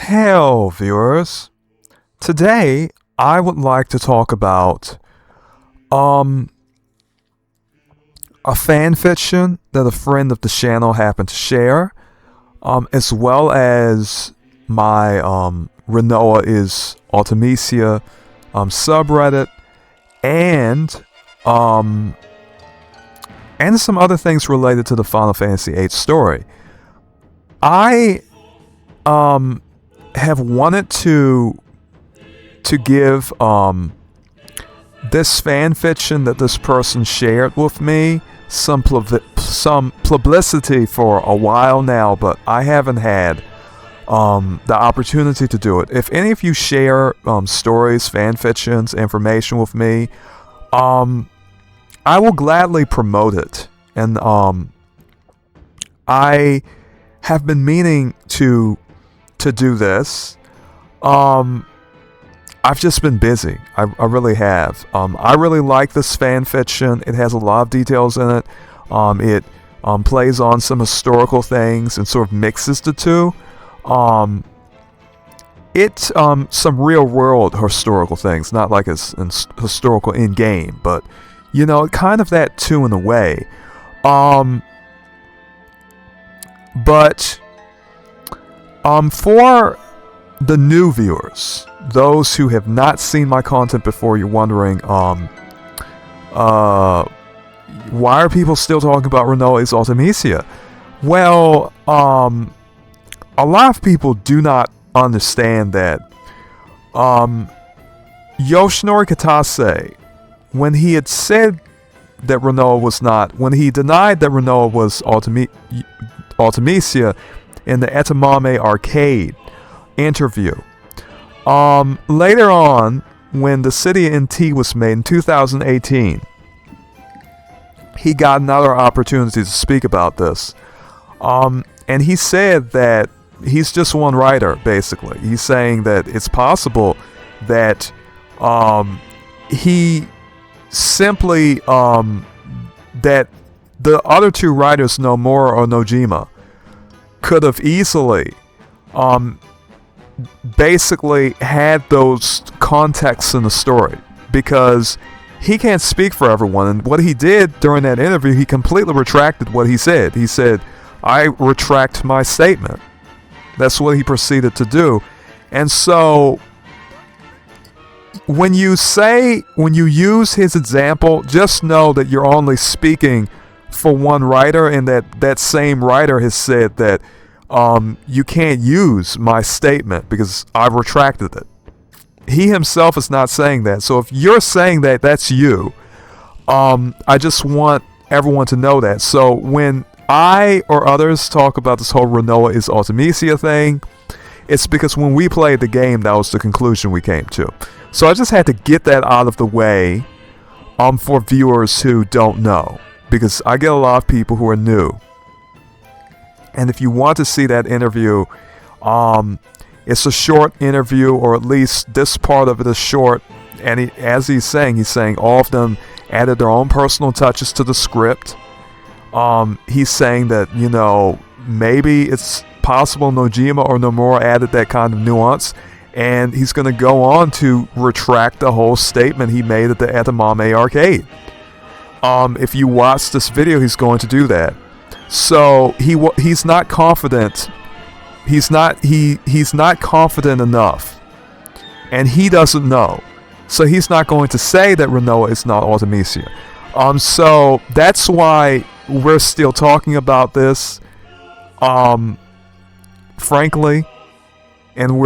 Hello, viewers. Today, I would like to talk about a fan fiction that a friend of the channel happened to share, as well as my RinoaisUltimecia subreddit, and some other things related to the Final Fantasy VIII story. I have wanted to give this fan fiction that this person shared with me some publicity for a while now, but I haven't had the opportunity to do it. If any of you share stories, fan fictions, information with me, I will gladly promote it. And I have been meaning to do this. I've just been busy. I really have. I really like this fan fiction. It has a lot of details in it. It plays on some historical things and sort of mixes the two. It's some real world historical things, not like it's historical in game, but kind of that too in a way. But for the new viewers, those who have not seen my content before, you're wondering, why are people still talking about RinoaisUltimecia? Well, a lot of people do not understand that Yoshinori Kitase, when he had said that Rinoa was not, when he denied that Rinoa was Ultimecia in the Etamame arcade interview, later on, when the City of NT was made in 2018, he got another opportunity to speak about this. And he said that he's just one writer, basically. He's saying that it's possible that he simply, that the other two writers, Nomura or Nojima, could have easily basically had those contexts in the story, because he can't speak for everyone. And what he did during that interview, he completely retracted what he said. He said, "I retract my statement." That's what he proceeded to do. And so when you use his example, just know that you're only speaking for one writer, and that same writer has said that you can't use my statement because I've retracted it. He himself is not saying that. So if you're saying that, that's you. I just want everyone to know that. So when I or others talk about this whole RinoaisUltimecia thing, it's because when we played the game, that was the conclusion we came to. So I just had to get that out of the way for viewers who don't know, because I get a lot of people who are new. And if you want to see that interview, it's a short interview, or at least this part of it is short. And as he's saying all of them added their own personal touches to the script. He's saying that, maybe it's possible Nojima or Nomura added that kind of nuance. And he's going to go on to retract the whole statement he made at the Etamame arcade. If you watch this video, he's going to do that. So he's not confident. He's not confident enough, and he doesn't know. So he's not going to say that Rinoa is not Ultimecia. So that's why we're still talking about this. Frankly, and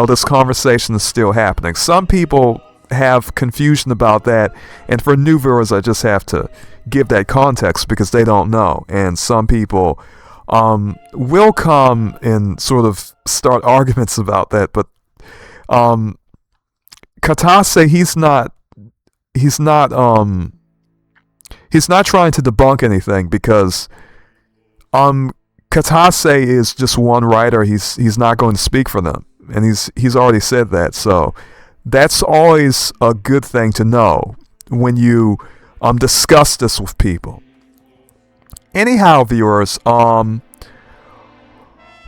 this conversation is still happening. Some people have confusion about that, and for new viewers, I just have to give that context because they don't know. And some people will come and sort of start arguments about that, but Kitase, he's not trying to debunk anything, because Kitase is just one writer. He's not going to speak for them, and he's already said that. So that's always a good thing to know when you discuss this with people. Anyhow, viewers,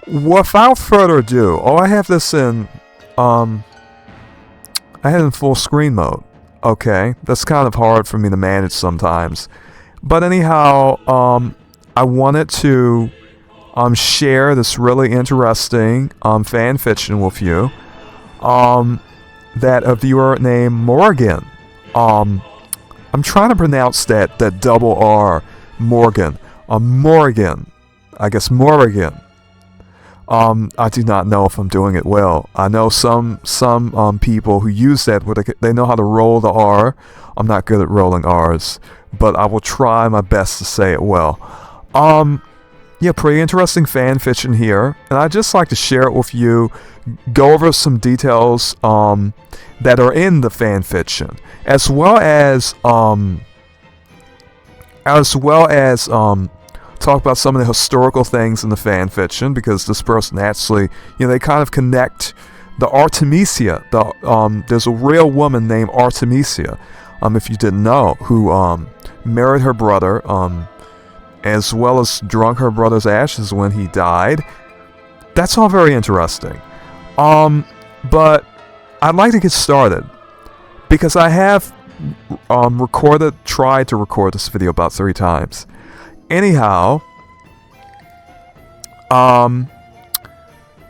without further ado, I have this in, I had it in full screen mode. Okay, that's kind of hard for me to manage sometimes. But anyhow, I wanted to share this really interesting fan fiction with you. That a viewer named Morgan. I'm trying to pronounce that double R, Morgan. Morgan. I guess Morgan. I do not know if I'm doing it well. I know some people who use that where they know how to roll the R. I'm not good at rolling R's, but I will try my best to say it well. Yeah, pretty interesting fan fiction here, and I'd just like to share it with you, go over some details that are in the fan fiction, as well as talk about some of the historical things in the fan fiction, because this person actually, they kind of connect the Artemisia. There's a real woman named Artemisia, if you didn't know, who married her brother, as well as drunk her brother's ashes when he died. That's all very interesting. But I'd like to get started, because I have tried to record this video about 3 times. Anyhow,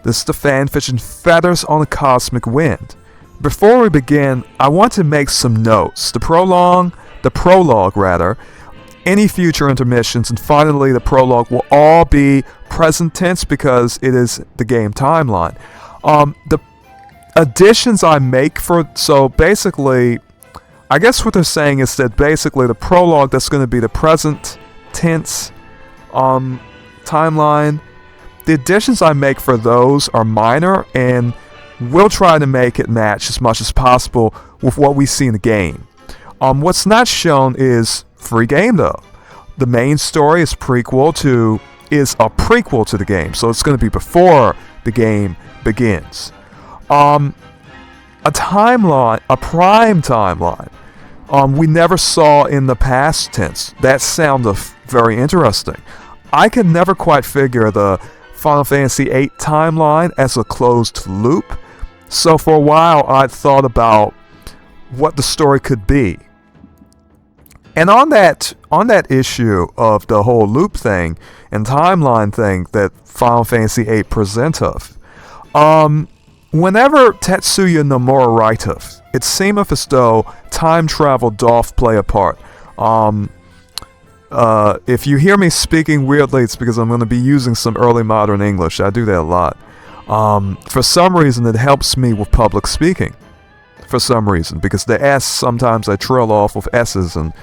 this is the fanfiction Feathers on a Cosmic Wind. Before we begin, I want to make some notes. The prologue, any future intermissions, and finally the prologue will all be present tense because it is the game timeline. The additions I make so basically, I guess what they're saying is that basically the prologue, that's going to be the present tense timeline. The additions I make for those are minor, and we'll try to make it match as much as possible with what we see in the game. What's not shown is free game though. The main story is a prequel to the game, so it's going to be before the game begins. A prime timeline. We never saw in the past tense. That sounded very interesting. I could never quite figure the Final Fantasy VIII timeline as a closed loop, so for a while I'd thought about what the story could be. And on that issue of the whole loop thing and timeline thing that Final Fantasy VIII presenteth, whenever Tetsuya Nomura writeth, it seemeth as though time travel doth play a part. If you hear me speaking weirdly, it's because I'm going to be using some early modern English. I do that a lot. For some reason, it helps me with public speaking. For some reason, because the S, sometimes I trail off with S's and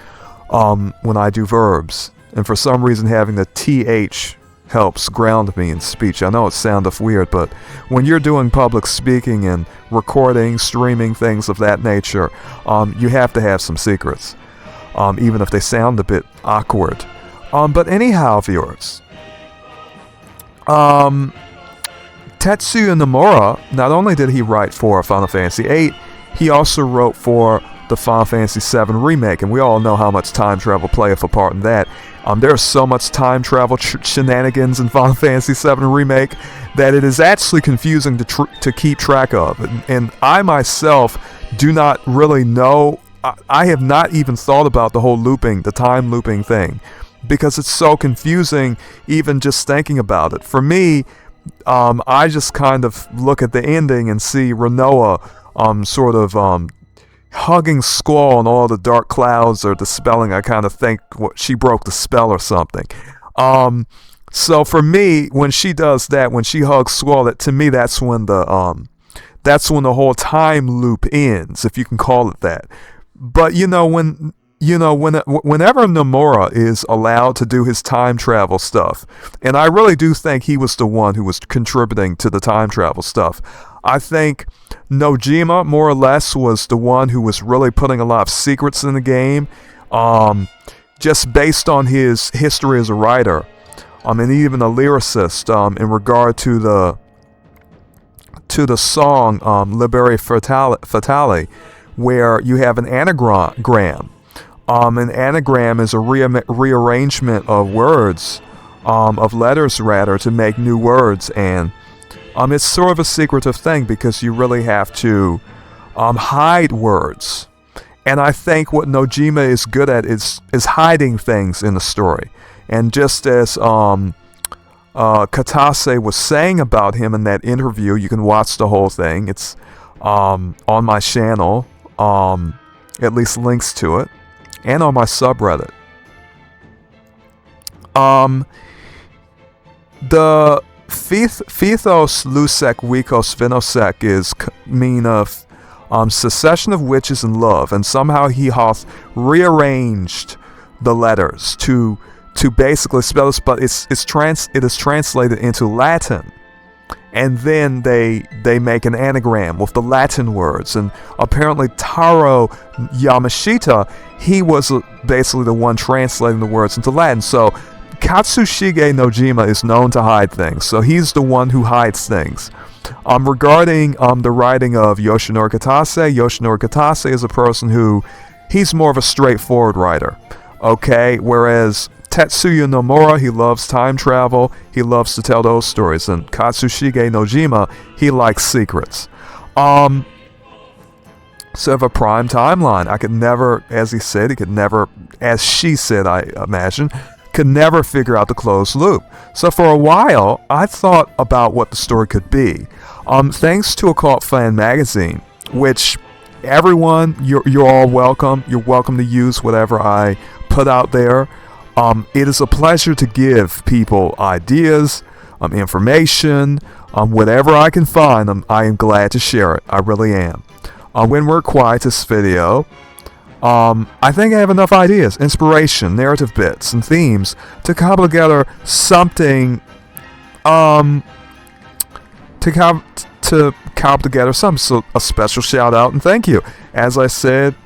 when I do verbs. And for some reason, having the TH helps ground me in speech. I know it sounds weird, but when you're doing public speaking and recording, streaming, things of that nature, you have to have some secrets, even if they sound a bit awkward. But anyhow, viewers, Tetsuya Nomura, not only did he write for Final Fantasy VIII, he also wrote for the Final Fantasy VII Remake, and we all know how much time travel playeth a part in that. There's so much time travel shenanigans in Final Fantasy VII Remake that it is actually confusing to keep track of. And I myself do not really know. I have not even thought about the whole the time looping thing, because it's so confusing even just thinking about it. For me, I just kind of look at the ending and see Rinoa sort of hugging Squall and all the dark clouds or the spelling. I kind of think she broke the spell or something. So for me, when she does that, when she hugs Squall, to me that's when the whole time loop ends, if you can call it that. But whenever Nomura is allowed to do his time travel stuff, and I really do think he was the one who was contributing to the time travel stuff. I think Nojima, more or less, was the one who was really putting a lot of secrets in the game, just based on his history as a writer, and even a lyricist, in regard to the song Liberi Fatale, where you have an anagram. An anagram is a rearrangement of words of letters rather, to make new words, and it's sort of a secretive thing because you really have to hide words. And I think what Nojima is good at is hiding things in the story. And just as Katase was saying about him in that interview, you can watch the whole thing. It's on my channel, at least links to it, and on my subreddit. The Phthos Lusek Wikos Vinosek is mean of secession of witches and love, and somehow he hath rearranged the letters to basically spell this, but it is translated into Latin, and then they make an anagram with the Latin words. And apparently Taro Yamashita, he was basically the one translating the words into Latin. So Katsushige Nojima is known to hide things, so he's the one who hides things. Regarding the writing of Yoshinori Katase is a person who, he's more of a straightforward writer, okay? Whereas Tetsuya Nomura, he loves time travel, he loves to tell those stories, and Katsushige Nojima, he likes secrets. So of a prime timeline, I could never, as he said, as she said, I imagine, could never figure out the closed loop. So for a while, I thought about what the story could be. Thanks to OccultFanMagazine, which everyone, you're all welcome. You're welcome to use whatever I put out there. It is a pleasure to give people ideas, information, whatever I can find. I am glad to share it. I really am. WindwardQuietist video. I think I have enough ideas, inspiration, narrative bits, and themes to cobble together something, to cobble together some. So a special shout out and thank you. As I said,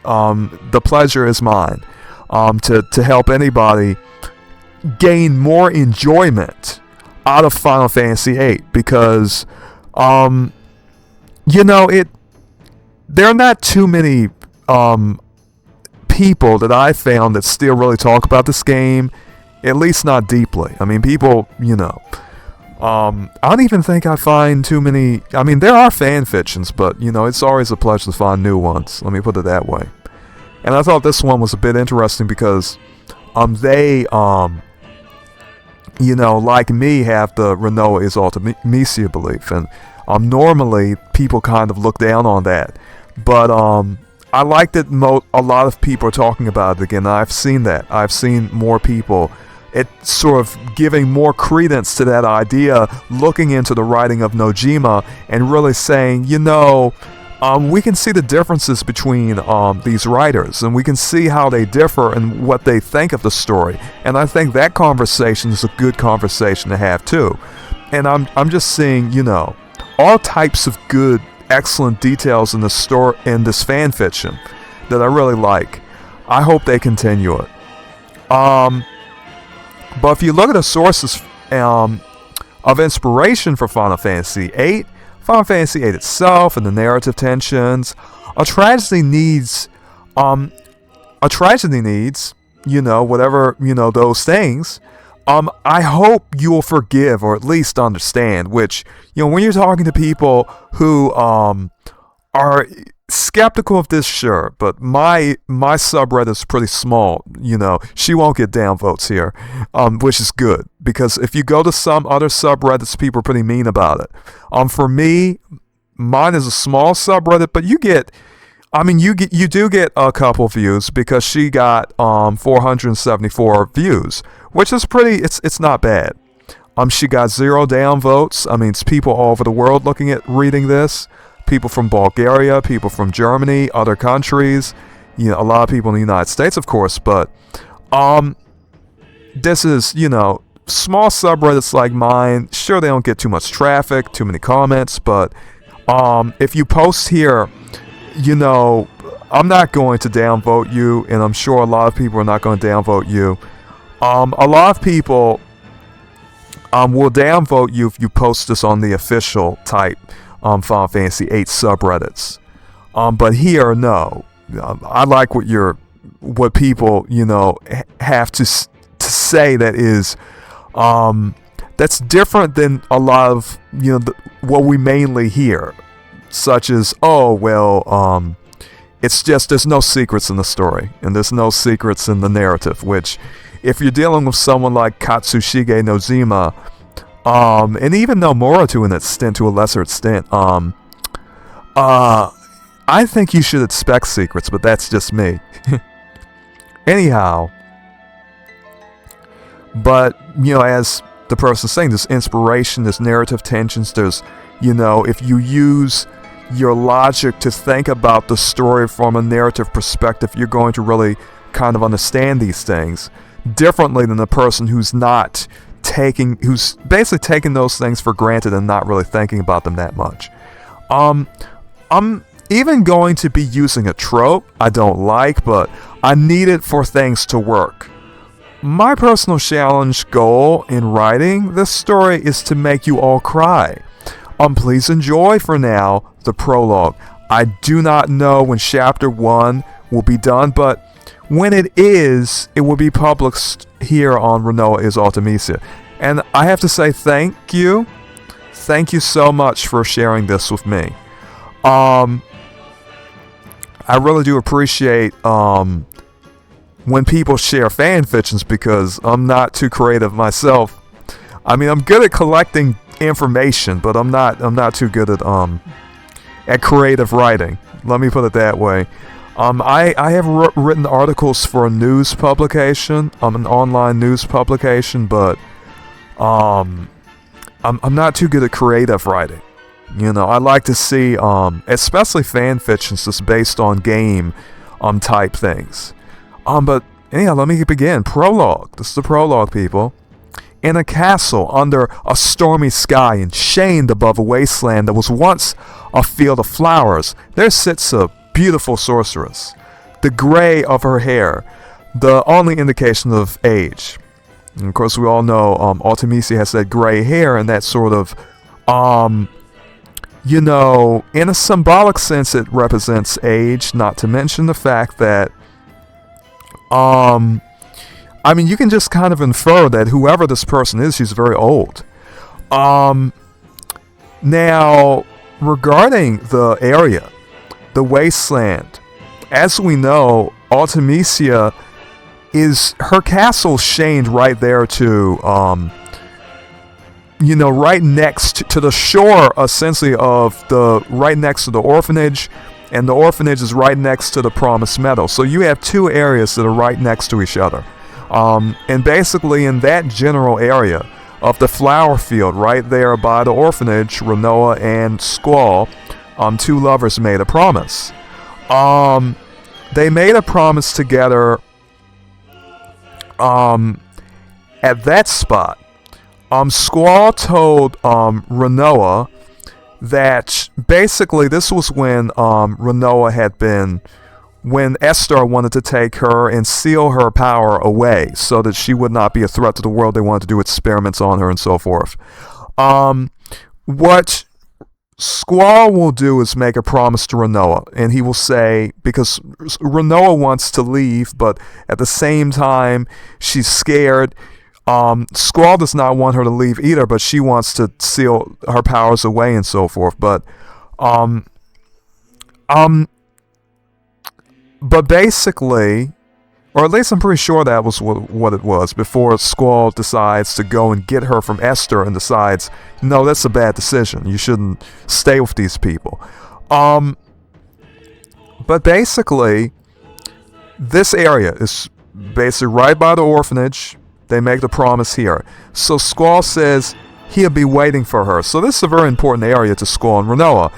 the pleasure is mine, to help anybody gain more enjoyment out of Final Fantasy VIII, because, there are not too many people that I found that still really talk about this game, at least not deeply. I mean, people, I don't even think I find too many. I mean, there are fan fictions, but it's always a pleasure to find new ones. Let me put it that way. And I thought this one was a bit interesting because they like me, have the RinoaisUltimecia belief, and normally people kind of look down on that, but I like that a lot of people are talking about it again. I've seen that. I've seen more people, it's sort of giving more credence to that idea, looking into the writing of Nojima and really saying, we can see the differences between these writers, and we can see how they differ and what they think of the story. And I think that conversation is a good conversation to have too. And I'm just seeing, all types of good, excellent details in the story, in this fan fiction, that I really like. I hope they continue it. But if you look at the sources of inspiration for Final Fantasy VIII, Final Fantasy VIII itself and the narrative tensions, a tragedy needs, whatever, those things. I hope you'll forgive or at least understand, which, when you're talking to people who are skeptical of this, sure, but my subreddit is pretty small, she won't get downvotes here, which is good, because if you go to some other subreddits, people are pretty mean about it. For me, mine is a small subreddit, but you do get a couple views, because she got 474 views, which is pretty, it's not bad. She got 0 downvotes. It's people all over the world reading this. People from Bulgaria, people from Germany, other countries, a lot of people in the United States, of course, but this is, small subreddits like mine, sure, they don't get too much traffic, too many comments, but if you post here, I'm not going to downvote you, and I'm sure a lot of people are not going to downvote you. A lot of people will downvote you if you post this on the official type Final Fantasy VIII subreddits. But here, no. I like what people, have to to say that is that's different than a lot of what we mainly hear, such as, oh well, it's just there's no secrets in the story and there's no secrets in the narrative. Which, if you're dealing with someone like Katsushige Nozima, and even Nomura to a lesser extent, I think you should expect secrets, but that's just me. Anyhow, but as the person's saying, there's inspiration, there's narrative tensions, there's if you use your logic to think about the story from a narrative perspective, you're going to really kind of understand these things differently than the person who's basically taking those things for granted and not really thinking about them that much. I'm even going to be using a trope I don't like, but I need it for things to work. My personal challenge goal in writing this story is to make you all cry. Please enjoy for now the prologue. I do not know when chapter 1 will be done, but when it is, it will be published here on RinoaisUltimecia. And I have to say thank you. Thank you so much for sharing this with me. I really do appreciate when people share fan fictions, because I'm not too creative myself. I mean, I'm good at collecting information, but I'm not too good at creative writing. Let me put it that way. I have written articles for a news publication, an online news publication, but I'm not too good at creative writing. I like to see, especially fan fictions that's based on game type things. But anyhow, let me begin. Prologue. This is the prologue, people. In a castle under a stormy sky and chained above a wasteland that was once a field of flowers, there sits a beautiful sorceress. The gray of her hair, the only indication of age. And of course, we all know Ultimecia has that gray hair, and that sort of, in a symbolic sense, it represents age. Not to mention the fact that, you can just kind of infer that whoever this person is, she's very old. Now, regarding the area, the wasteland, as we know, Ultimecia is her castle chained right there to, right next to the shore, essentially, right next to the orphanage, and the orphanage is right next to the Promised Meadow. So you have two areas that are right next to each other. And basically in that general area of the flower field, right there by the orphanage, Rinoa and Squall, two lovers made a promise. They made a promise together at that spot. Squall told Rinoa that basically this was when Rinoa had been, when Esther wanted to take her and seal her power away so that she would not be a threat to the world. They wanted to do experiments on her and so forth. What Squall will do is make a promise to Rinoa, and he will say, because Rinoa wants to leave, but at the same time she's scared. Squall does not want her to leave either, but she wants to seal her powers away and so forth. But basically, or at least I'm pretty sure that was what it was, before Squall decides to go and get her from Esther and decides, no, that's a bad decision. You shouldn't stay with these people. But basically, this area is basically right by the orphanage. They make the promise here. So Squall says he'll be waiting for her. So this is a very important area to Squall and Rinoa.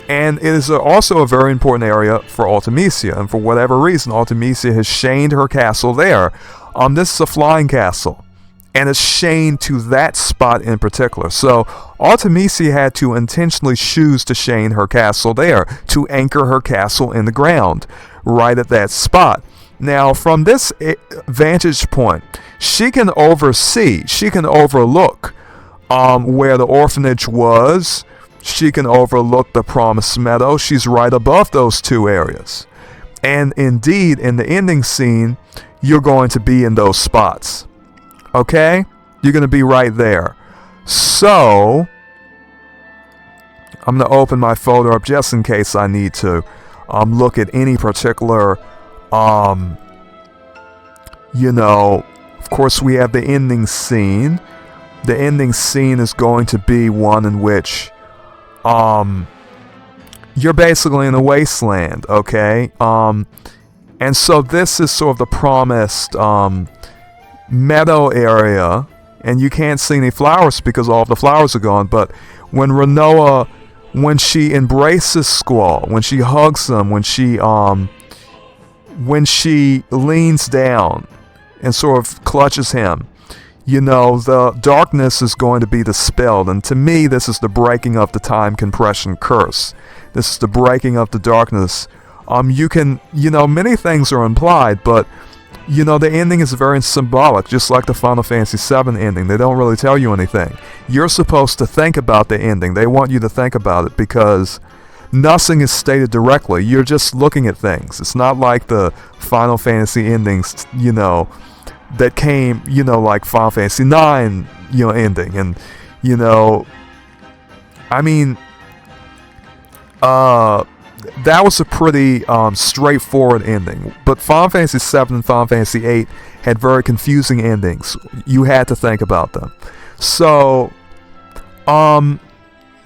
And it is also a very important area for Ultimecia. And for whatever reason, Ultimecia has chained her castle there. This is a flying castle. And it's chained to that spot in particular. So Ultimecia had to intentionally choose to chain her castle there, to anchor her castle in the ground, right at that spot. Now, from this vantage point, she can oversee, she can overlook where the orphanage was. She can overlook the Promised Meadow. She's right above those two areas. And indeed, in the ending scene, you're going to be in those spots. Okay? You're going to be right there. So, I'm going to open my folder up just in case I need to look at any particular, you know, of course we have the ending scene. The ending scene is going to be one in which you're basically in a wasteland, okay? And so this is sort of the promised meadow area, and you can't see any flowers because all of the flowers are gone. But when Rinoa, when she embraces Squall, when she hugs him, when she leans down and sort of clutches him, you know, the darkness is going to be dispelled. And to me, this is the breaking of the time compression curse. This is the breaking of the darkness. You can, you know, many things are implied, but, you know, the ending is very symbolic, just like the Final Fantasy VII ending. They don't really tell you anything. You're supposed to think about the ending. They want you to think about it because nothing is stated directly. You're just looking at things. It's not like the Final Fantasy endings, you know, that came, you know, like Final Fantasy IX, you know, ending. And, you know, I mean, that was a pretty straightforward ending. But Final Fantasy VII and Final Fantasy VIII had very confusing endings. You had to think about them. So,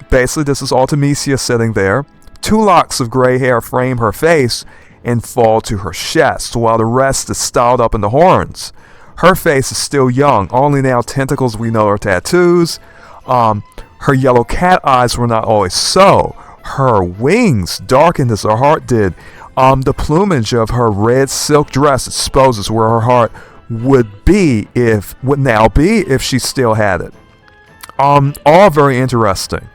basically this is Ultimecia sitting there. 2 locks of gray hair frame her face and fall to her chest, while the rest is styled up in the horns. Her face is still young, only now tentacles we know are tattoos. Her yellow cat eyes were not always so. Her wings darkened as her heart did. The plumage of her red silk dress exposes where her heart would now be if she still had it. All very interesting.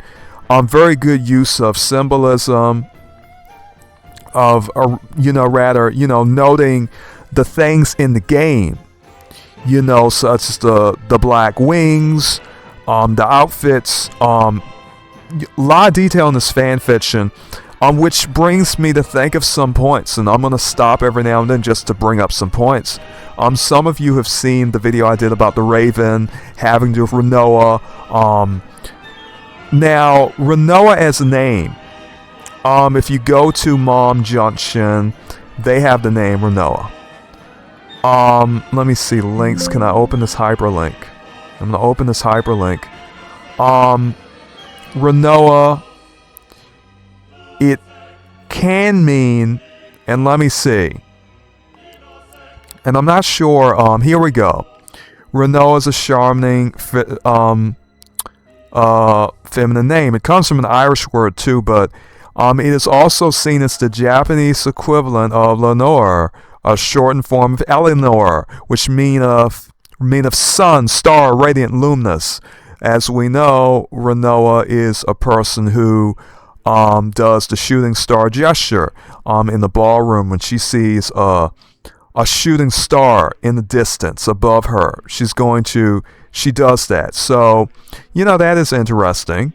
Very good use of symbolism, of noting the things in the game, you know, such as the black wings, the outfits, a lot of detail in this fan fiction, which brings me to think of some points, and I'm going to stop every now and then just to bring up some points. Some of you have seen the video I did about the Raven having to do with Rinoa. Now, Rinoa as a name, if you go to Mom Junction, they have the name Rinoa. Let me see, links. Can I open this hyperlink? I'm going to open this hyperlink. Rinoa, it can mean, and let me see, and I'm not sure, here we go. Rinoa is a charming feminine name. It comes from an Irish word too, but it is also seen as the Japanese equivalent of Lenore, a shortened form of Eleanor, which mean of sun, star, radiant, luminous. As we know, Rinoa is a person who does the shooting star gesture in the ballroom when she sees a shooting star in the distance above her. She does that. So, you know, that is interesting.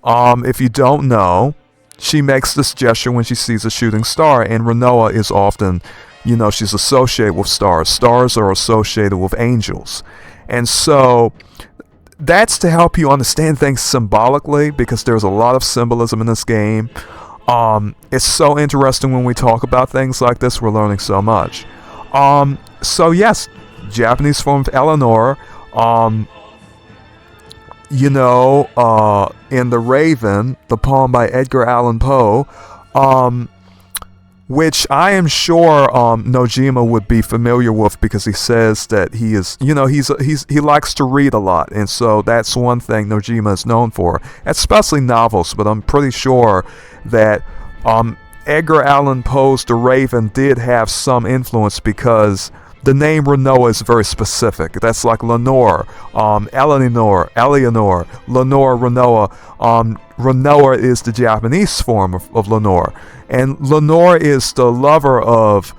If you don't know, she makes this gesture when she sees a shooting star, and Rinoa is often, you know, she's associated with stars. Stars are associated with angels. And so that's to help you understand things symbolically, because there's a lot of symbolism in this game. It's so interesting when we talk about things like this. We're learning so much. So yes, Japanese form of Eleanor. You know, in The Raven, the poem by Edgar Allan Poe, which I am sure Nojima would be familiar with, because he says that he is, you know, he likes to read a lot, and so that's one thing Nojima is known for, especially novels. But I'm pretty sure that Edgar Allan Poe's The Raven did have some influence, because the name Rinoa is very specific. That's like Lenore, Eleanor, Lenore, Rinoa. Rinoa is the Japanese form of Lenore. And Lenore is the lover of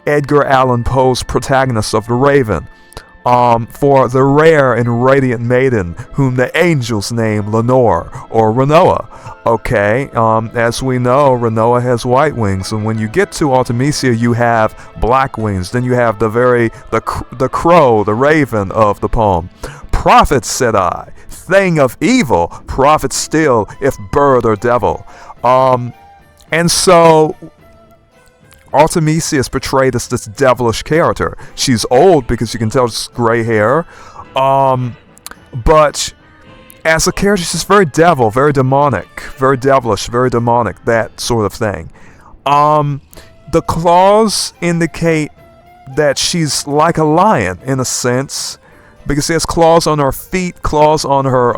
Edgar Allan Poe's protagonist of The Raven. for the rare and radiant maiden whom the angels name Lenore or Rinoa. Okay, as we know, Rinoa has white wings, and when you get to Ultimecia, you have black wings. Then you have the crow, the raven of the poem. Prophet, said I, thing of evil, prophet still, if bird or devil. And so Ultimecia is portrayed as this devilish character. She's old because you can tell she's gray hair, but as a character, she's very devil, very demonic, very devilish, very demonic, that sort of thing. The claws indicate that she's like a lion in a sense, because she has claws on her feet, claws on her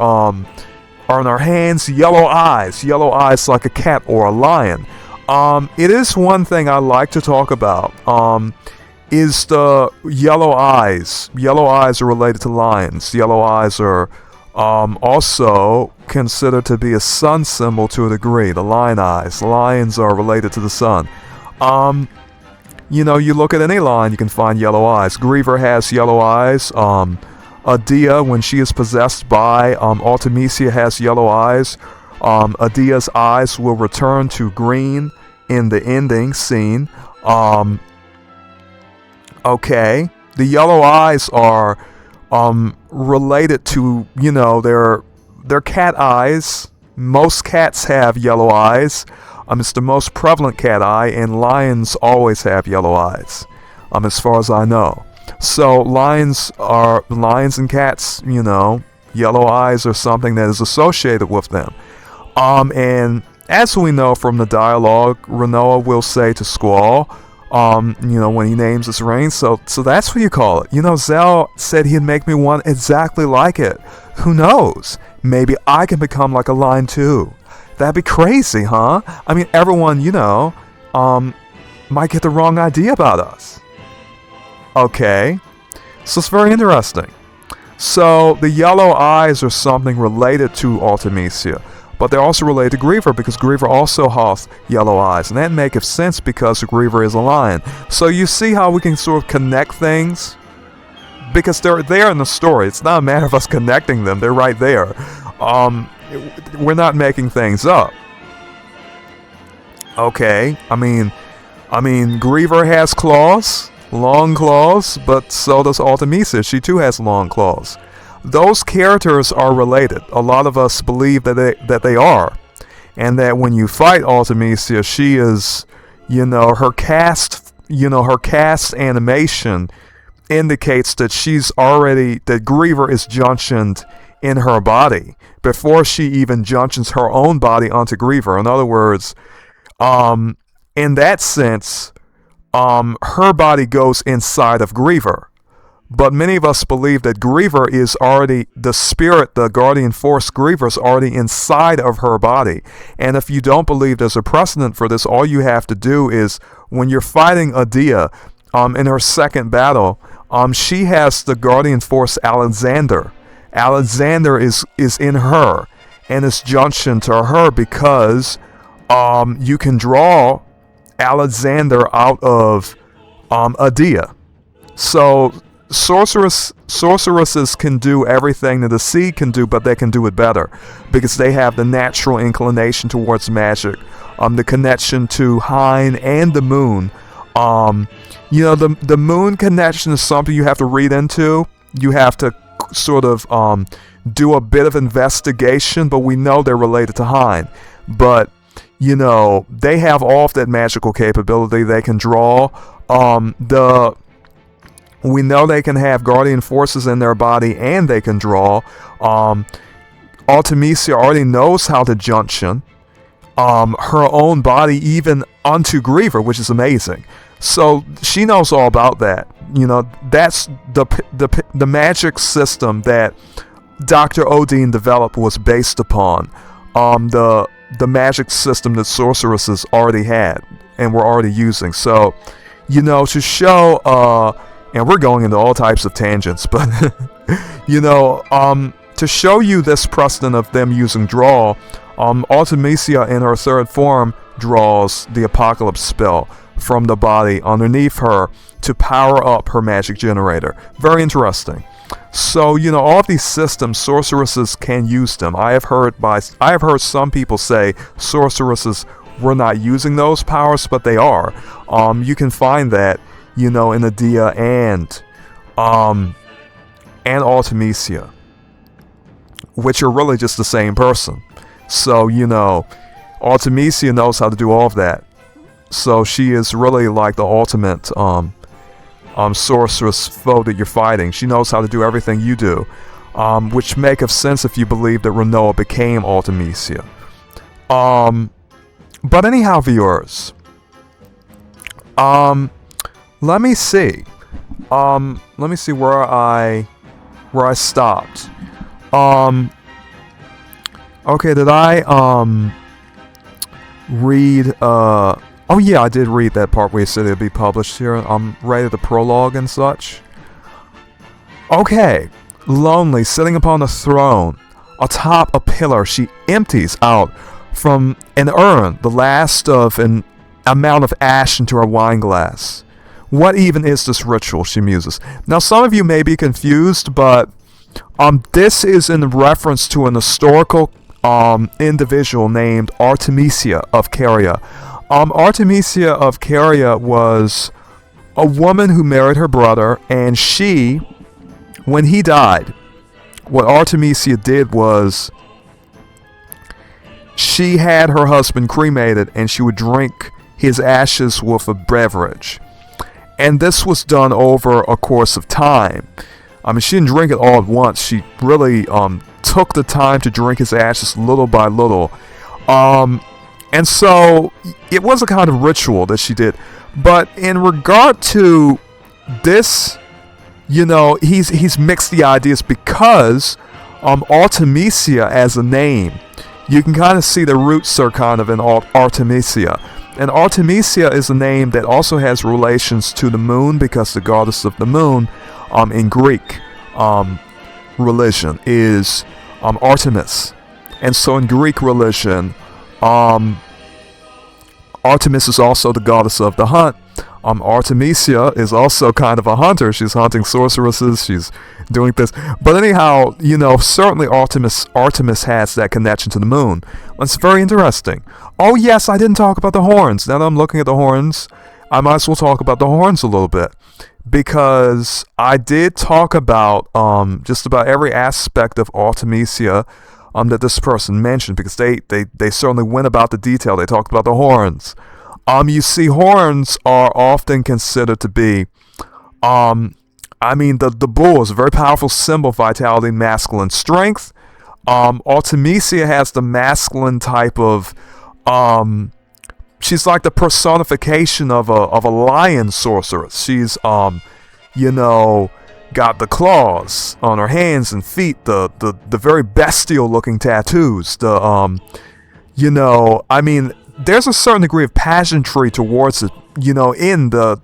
hands, yellow eyes like a cat or a lion. It is one thing I like to talk about, is the yellow eyes. Yellow eyes are related to lions. Yellow eyes are also considered to be a sun symbol to a degree, the lion eyes. Lions are related to the sun. You look at any lion, you can find yellow eyes. Griever has yellow eyes. Adia, when she is possessed by Ultimecia, has yellow eyes. Adia's eyes will return to green in the ending scene. Okay, the yellow eyes are related to, they're cat eyes. Most cats have yellow eyes. It's the most prevalent cat eye, and lions always have yellow eyes, as far as I know. So lions and cats, yellow eyes are something that is associated with them. And as we know from the dialogue, Rinoa will say to Squall, when he names his ring, so that's what you call it. Zell said he'd make me one exactly like it. Who knows? Maybe I can become like a lion too. That'd be crazy, huh? I mean, everyone, might get the wrong idea about us. Okay, so it's very interesting. So the yellow eyes are something related to Ultimecia, but they're also related to Griever, because Griever also has yellow eyes, and that makes sense because Griever is a lion. So you see how we can sort of connect things? Because they're there in the story. It's not a matter of us connecting them, they're right there. We're not making things up. Okay, I mean, Griever has claws, long claws, but so does Ultimecia. She too has long claws. Those characters are related. A lot of us believe that they are, and that when you fight Ultimecia, she is, her cast animation indicates that that Griever is junctioned in her body before she even junctions her own body onto Griever. In other words, in that sense, her body goes inside of Griever. But many of us believe that Griever is already, the spirit, the guardian force Griever is already inside of her body. And if you don't believe there's a precedent for this, all you have to do is, when you're fighting Adia in her second battle, she has the guardian force Alexander. Alexander is in her, and is junctioned to her because you can draw Alexander out of Adia. So sorceresses can do everything that the sea can do, but they can do it better because they have the natural inclination towards magic, the connection to Hine and the moon. The moon connection is something you have to read into. You have to sort of do a bit of investigation, but we know they're related to Hine. But they have all of that magical capability. They can draw. We know they can have guardian forces in their body, and they can draw. Ultimecia already knows how to junction her own body even onto Griever, which is amazing. So she knows all about that. That's the magic system that Dr. Odin developed was based upon the magic system that sorceresses already had and were already using. So, to show, and we're going into all types of tangents, but, to show you this precedent of them using draw, Ultimecia in her third form draws the Apocalypse spell from the body underneath her to power up her magic generator. Very interesting. So, all of these systems, sorceresses can use them. I have heard some people say sorceresses were not using those powers, but they are. You can find that, in Adia and Ultimecia, which are really just the same person. So, Ultimecia knows how to do all of that. So she is really like the ultimate sorceress foe that you're fighting. She knows how to do everything you do, which makes sense if you believe that Rinoa became Ultimecia. But anyhow, viewers, let me see where I stopped. Okay, did I read oh yeah, I did read that part where you said it'd be published here. I'm ready the prologue and such. Okay. Lonely, sitting upon a throne, atop a pillar, she empties out from an urn the last of an amount of ash into her wine glass. What even is this ritual, she muses. Now, some of you may be confused, but this is in reference to an historical individual named Artemisia of Caria. Artemisia of Caria was a woman who married her brother, and she, when he died, what Artemisia did was she had her husband cremated, and she would drink his ashes with a beverage. And this was done over a course of time. She didn't drink it all at once. She really took the time to drink his ashes little by little. And so it was a kind of ritual that she did. But in regard to this, he's mixed the ideas because Artemisia as a name, you can kind of see the roots are kind of in Artemisia. And Artemisia is a name that also has relations to the moon, because the goddess of the moon in Greek religion is Artemis. And so in Greek religion, Artemis is also the goddess of the hunt. Artemisia is also kind of a hunter. She's hunting sorceresses. She's doing this. But anyhow, certainly Artemis has that connection to the moon. It's very interesting. Oh yes, I didn't talk about the horns. Now that I'm looking at the horns, I might as well talk about the horns a little bit. Because I did talk about just about every aspect of Artemisia that this person mentioned, because they certainly went about the detail. They talked about the horns. You see, horns are often considered to be, the bull is a very powerful symbol of vitality and masculine strength. Artemisia has the masculine type of, she's like the personification of a lion sorceress. She's, got the claws on her hands and feet, the very bestial looking tattoos, there's a certain degree of pageantry towards it, in the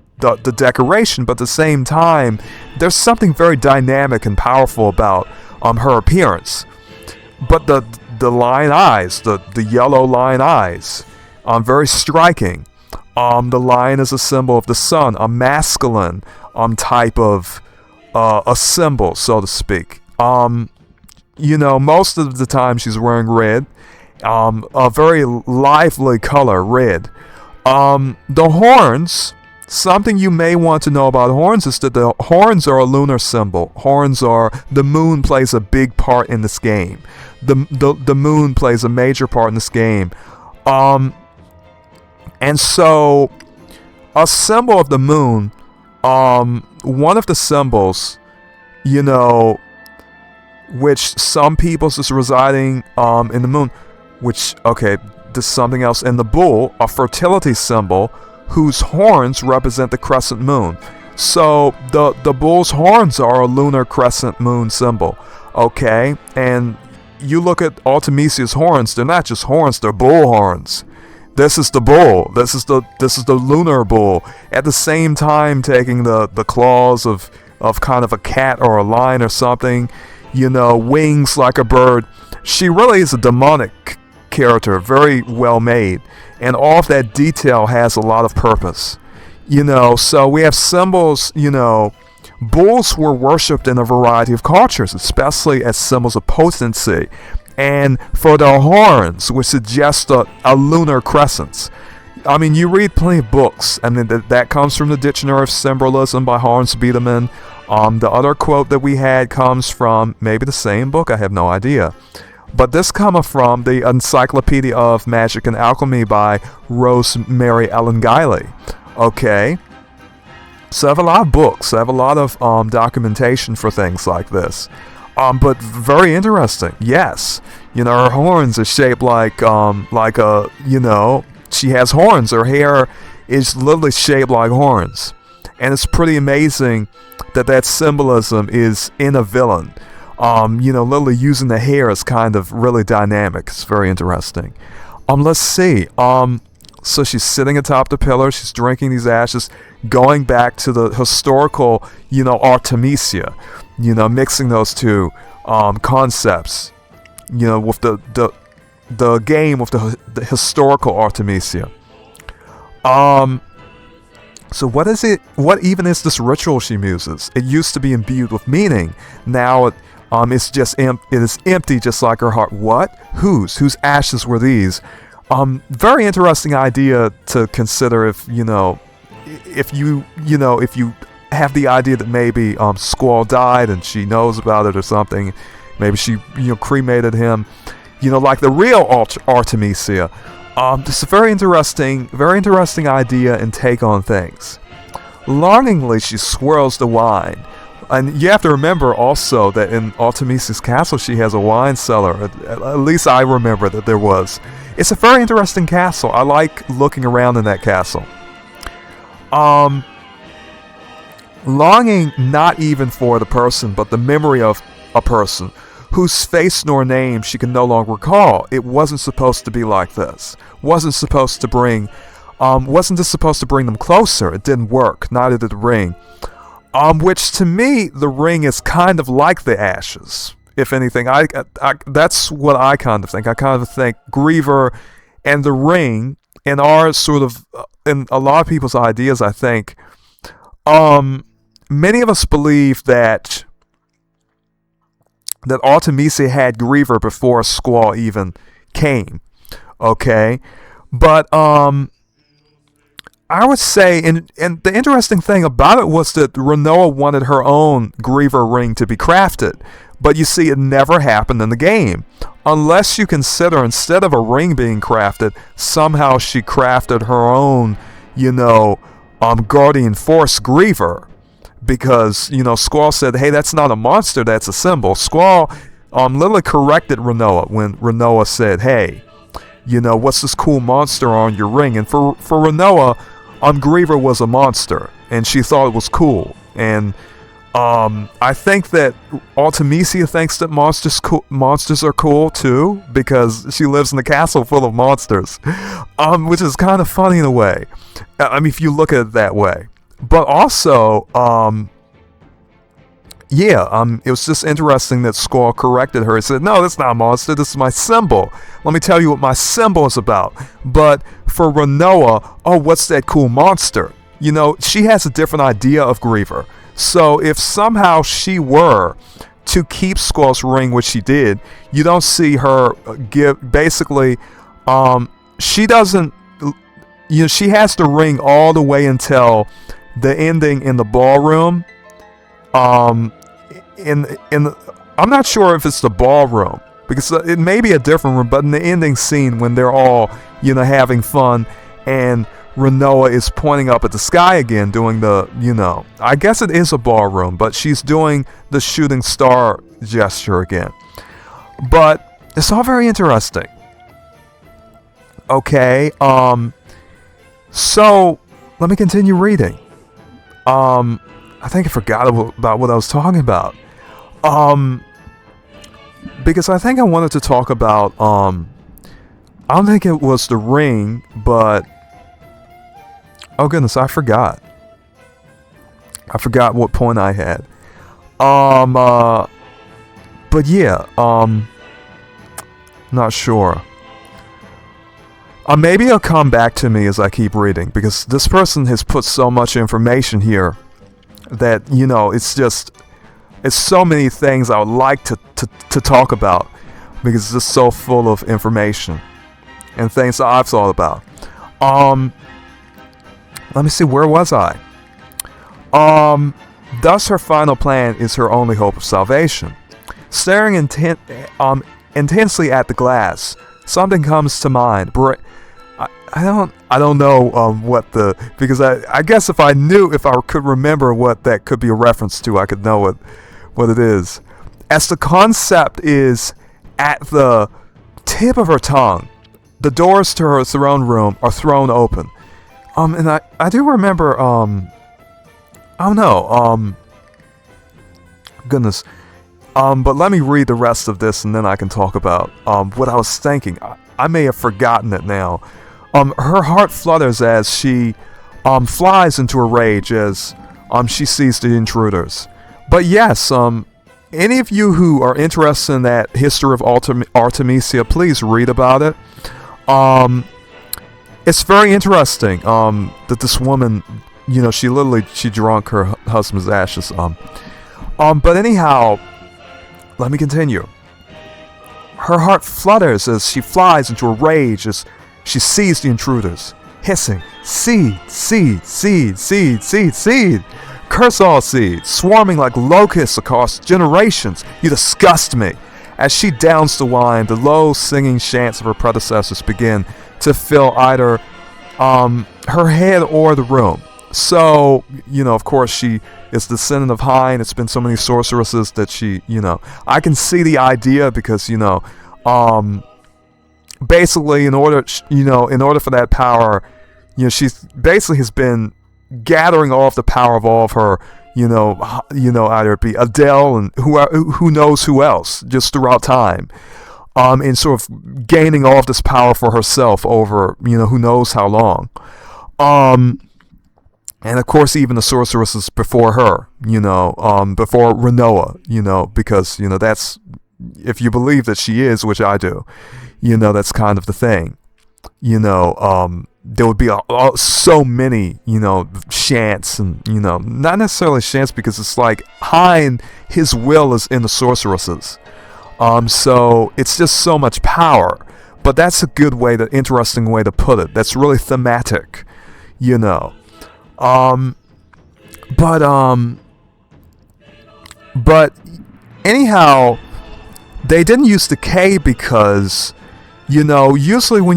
decoration, but at the same time, there's something very dynamic and powerful about her appearance. But the lion eyes, the yellow lion eyes, very striking. The lion is a symbol of the sun, a masculine type of a symbol, so to speak. Most of the time she's wearing red, a very lively color, red. The horns, something you may want to know about horns is that the horns are a lunar symbol. The moon plays a big part in this game. The moon plays a major part in this game. And so, a symbol of the moon, one of the symbols, which some people is residing in the moon, which, okay, there's something else. In the bull, a fertility symbol, whose horns represent the crescent moon. So, the bull's horns are a lunar crescent moon symbol, okay? And you look at Artemisia's horns, they're not just horns, they're bull horns. This is the bull. This is the lunar bull. At the same time, taking the claws of kind of a cat or a lion or something, wings like a bird. She really is a demonic character, very well made, and all of that detail has a lot of purpose. So we have symbols, bulls were worshipped in a variety of cultures, especially as symbols of potency, and for their horns, which suggest a lunar crescent. I mean, you read plenty of books, and that comes from the Dictionary of Symbolism by Hans Biederman. The other quote that we had comes from maybe the same book, I have no idea. But this comes from the Encyclopedia of Magic and Alchemy by Rosemary Ellen Guiley. Okay? So I have a lot of books, I have a lot of documentation for things like this. But very interesting, yes. Her horns are shaped like she has horns. Her hair is literally shaped like horns. And it's pretty amazing that symbolism is in a villain. Literally using the hair is kind of really dynamic. It's very interesting. Let's see. So she's sitting atop the pillar. She's drinking these ashes, going back to the historical, Artemisia. Mixing those two concepts. With the game with the historical Artemisia. So what is it? What even is this ritual she uses? It used to be imbued with meaning. Now it's just it is empty, just like her heart. What? Whose ashes were these? Very interesting idea to consider if you have the idea that maybe Squall died and she knows about it or something. Maybe she cremated him. Like the real Artemisia. This is a very interesting idea and take on things. Longingly, she swirls the wine. And you have to remember also that in Artemisia's castle, she has a wine cellar. At least I remember that there was. It's a very interesting castle. I like looking around in that castle. Longing not even for the person, but the memory of a person whose face nor name she can no longer recall. It wasn't supposed to be like this. Wasn't this supposed to bring them closer? It didn't work. Neither did the ring. Which to me, the ring is kind of like the ashes. If anything, I that's what I kind of think. I kind of think Griever and the ring, in our sort of, in a lot of people's ideas, I think, many of us believe that Artemisia had Griever before Squall even came. Okay? But I would say, and the interesting thing about it was that Rinoa wanted her own Griever ring to be crafted. But you see, it never happened in the game. Unless you consider, instead of a ring being crafted, somehow she crafted her own, Guardian Force Griever. Because, Squall said, hey, that's not a monster, that's a symbol. Squall literally corrected Rinoa when Rinoa said, hey, what's this cool monster on your ring? And for Rinoa, Griever was a monster, and she thought it was cool. And I think that Artemisia thinks that monsters are cool too, because she lives in a castle full of monsters, which is kind of funny in a way. I mean, if you look at it that way. But also, it was just interesting that Squall corrected her and said, no, that's not a monster, this is my symbol. Let me tell you what my symbol is about. But for Rinoa, oh, what's that cool monster? She has a different idea of Griever. So if somehow she were to keep Squall's ring, which she did, you don't see her give, basically, she doesn't, she has the ring all the way until the ending in the ballroom. I'm not sure if it's the ballroom, because it may be a different room, but in the ending scene when they're all, having fun, and Rinoa is pointing up at the sky again, doing the, I guess it is a ballroom, but she's doing the shooting star gesture again. But it's all very interesting. Okay, so let me continue reading. I think I forgot about what I was talking about. Because I think I wanted to talk about, I don't think it was the ring, but oh goodness, I forgot. I forgot what point I had. But yeah, not sure. Maybe it'll come back to me as I keep reading, because this person has put so much information here that, it's so many things I would like to talk about, because it's just so full of information and things that I've thought about. Let me see, where was I? Thus her final plan is her only hope of salvation. Staring intensely at the glass, something comes to mind. I don't know because I guess if I could remember what that could be a reference to, I could know what it is. As the concept is at the tip of her tongue, the doors to her throne room are thrown open. And I do remember, goodness. But let me read the rest of this and then I can talk about, what I was thinking. I may have forgotten it now. Her heart flutters as she, flies into a rage as, she sees the intruders. But yes, any of you who are interested in that history of Artemisia, please read about it. It's very interesting that this woman, she drank her husband's ashes. But anyhow, let me continue. Her heart flutters as she flies into a rage as she sees the intruders, hissing, "Seed, seed, seed, seed, seed, seed! Curse all seeds, swarming like locusts across generations! You disgust me!" As she downs the wine, the low singing chants of her predecessors begin to fill either her head or the room. So, of course, she is descendant of Hein. It's been so many sorceresses that she, I can see the idea because, basically in order for that power, she's basically has been gathering all of the power of all of her, either it be Adele and who knows who else, just throughout time. And sort of gaining all of this power for herself over, who knows how long. And of course, even the sorceresses before her, before Rinoa, because, that's, if you believe that she is, which I do, that's kind of the thing. There would be so many, chants and, not necessarily chants because it's like Hein, his will is in the sorceresses. So it's just so much power. But that's a good interesting way to put it. That's really thematic, But anyhow, they didn't use the K because, usually when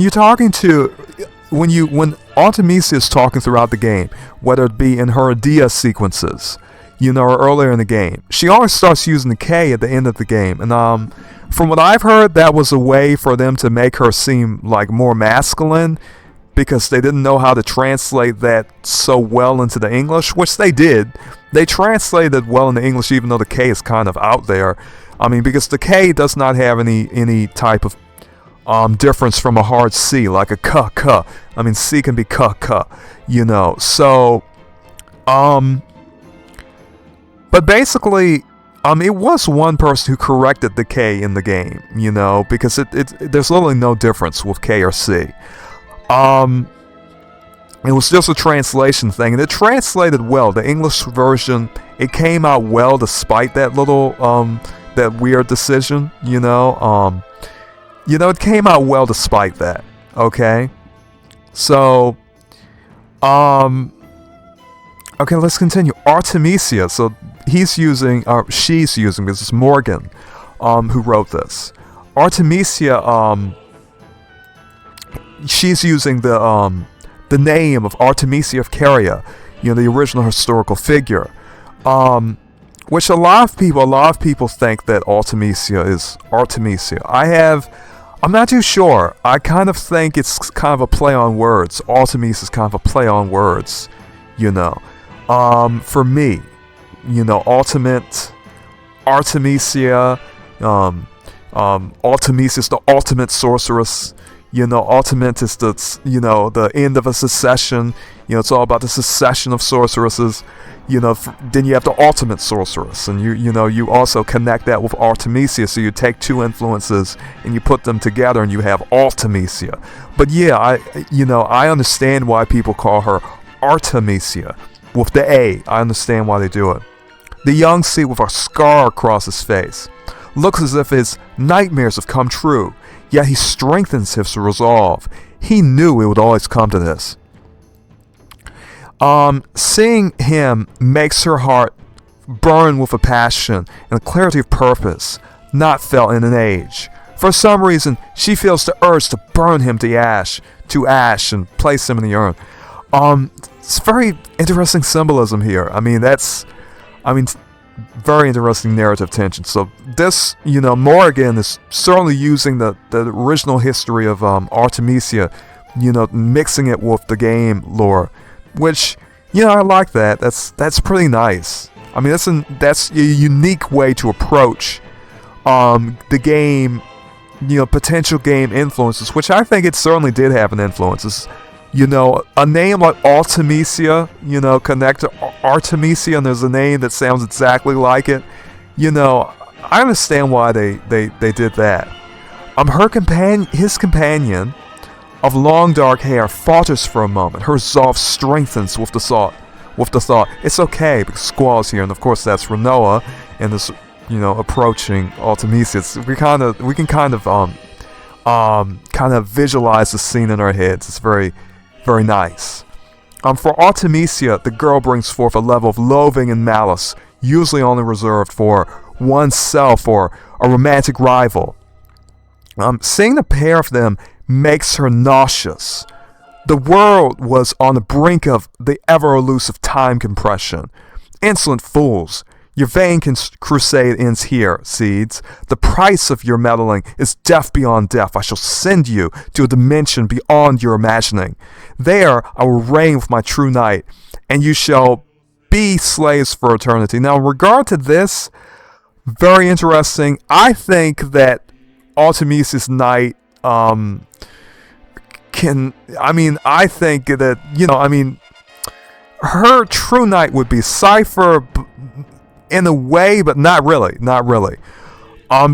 Artemisia is talking throughout the game, whether it be in her Dia sequences, or earlier in the game, she always starts using the K at the end of the game. And from what I've heard, that was a way for them to make her seem like more masculine, because they didn't know how to translate that so well into the English, which they did. They translated it well into English, even though the K is kind of out there. I mean, because the K does not have any type of difference from a hard C, like a k. I mean, C can be k, So, but basically, it was one person who corrected the K in the game, because there's literally no difference with K or C. It was just a translation thing, and it translated well. The English version, it came out well despite that little, that weird decision, it came out well despite that, okay? So, okay, let's continue. Artemisia, so she's using, because it's Morgan, who wrote this. Artemisia, she's using the name of Artemisia of Caria, the original historical figure, which a lot of people think that Artemisia is Artemisia. I'm not too sure. I kind of think it's kind of a play on words. Artemisia is kind of a play on words, for me, ultimate Artemisia, Artemisia is the ultimate sorceress. Ultimate is the end of a secession. It's all about the secession of sorceresses. Then you have the ultimate sorceress, and you also connect that with Ultimecia. So you take two influences and you put them together, and you have Ultimecia. But yeah, I understand why people call her Artemisia with the A. I understand why they do it. The young Seed with a scar across his face looks as if his nightmares have come true, yet he strengthens his resolve. He knew it would always come to this. Seeing him makes her heart burn with a passion and a clarity of purpose not felt in an age. For some reason, she feels the urge to burn him to ash and place him in the urn. It's very interesting symbolism here. Very interesting narrative tension. So this, Morrigan is certainly using the original history of Artemisia, mixing it with the game lore, which, I like that. That's pretty nice. That's a unique way to approach the game, potential game influences, which I think it certainly did have an influence. A name like Ultimecia, connect to Artemisia, and there's a name that sounds exactly like it. I understand why they did that. His companion of long dark hair falters for a moment. Her resolve strengthens with the thought, it's okay because Squall's here, and of course that's Rinoa, and this, approaching Ultimecia. We can kind of visualize the scene in our heads. It's very, very nice. For Ultimecia, the girl brings forth a level of loathing and malice, usually only reserved for oneself or a romantic rival. Seeing the pair of them makes her nauseous. The world was on the brink of the ever-elusive time compression. Insolent fools, your vain crusade ends here, Seeds. The price of your meddling is death beyond death. I shall send you to a dimension beyond your imagining. There I will reign with my true knight, and you shall be slaves for eternity. Now, in regard to this, very interesting. I think that Ultimecia's knight, I think that, her true knight would be Cypher in a way, but not really.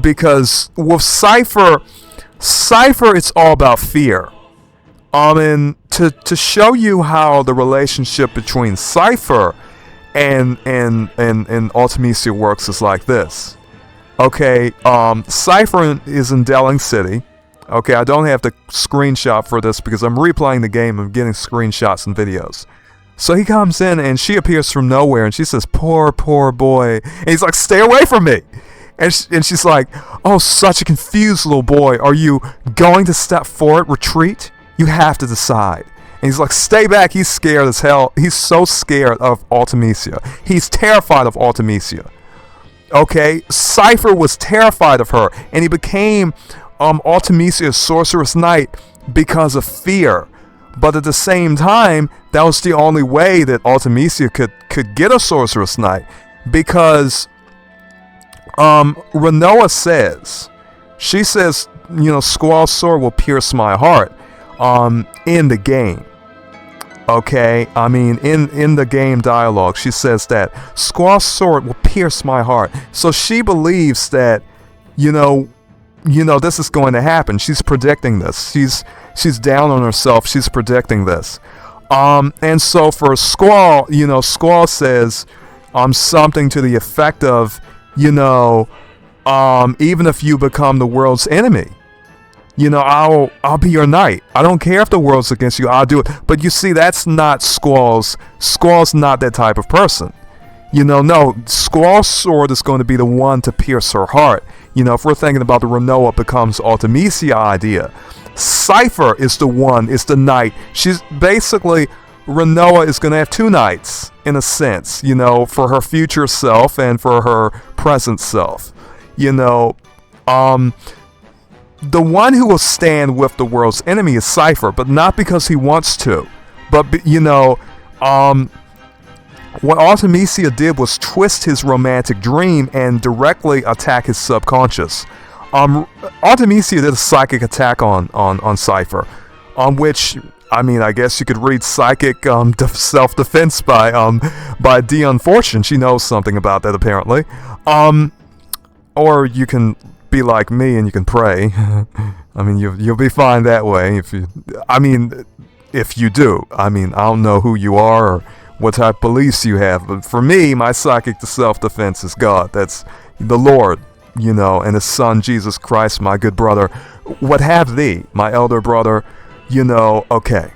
Because with Cypher, it's all about fear. And to show you how the relationship between Cypher and Ultimecia works is like this. Okay, Cypher is in Delling City. Okay, I don't have the screenshot for this because I'm replaying the game and getting screenshots and videos. So he comes in and she appears from nowhere and she says, poor boy. And he's like, stay away from me. And she's like, oh, such a confused little boy. Are you going to step forward, retreat? You have to decide. And he's like, stay back. He's scared as hell. He's so scared of Ultimecia. He's terrified of Ultimecia. Okay, Cypher was terrified of her, and he became Ultimecia's sorceress knight because of fear. But at the same time, that was the only way that Ultimecia could get a sorceress knight, because Rinoa says, Squall's sword will pierce my heart in the game. Okay, in the game dialogue, she says that Squall's sword will pierce my heart. So she believes that, this is going to happen. She's predicting this. She's down on herself. She's predicting this. And so for Squall, Squall says something to the effect of, even if you become the world's enemy, I'll be your knight. I don't care if the world's against you. I'll do it. But you see, that's not Squall's. Squall's not that type of person. No, Squall's sword is going to be the one to pierce her heart. If we're thinking about the Rinoa becomes Ultimecia idea, Cypher is the knight. She's basically, Rinoa is going to have two knights, in a sense, for her future self and for her present self. The one who will stand with the world's enemy is Cypher, but not because he wants to. But, what Ultimecia did was twist his romantic dream and directly attack his subconscious. Ultimecia did a psychic attack on Cypher, on which, I mean, I guess you could read psychic self-defense by Dion Fortune. She knows something about that, apparently. Or you can be like me and you can pray. I mean, you'll be fine that way if you do. I mean, I don't know who you are or what type of beliefs you have, but for me, my psychic self-defense is God. That's the Lord, and His Son, Jesus Christ, my good brother. What have thee, my elder brother, okay.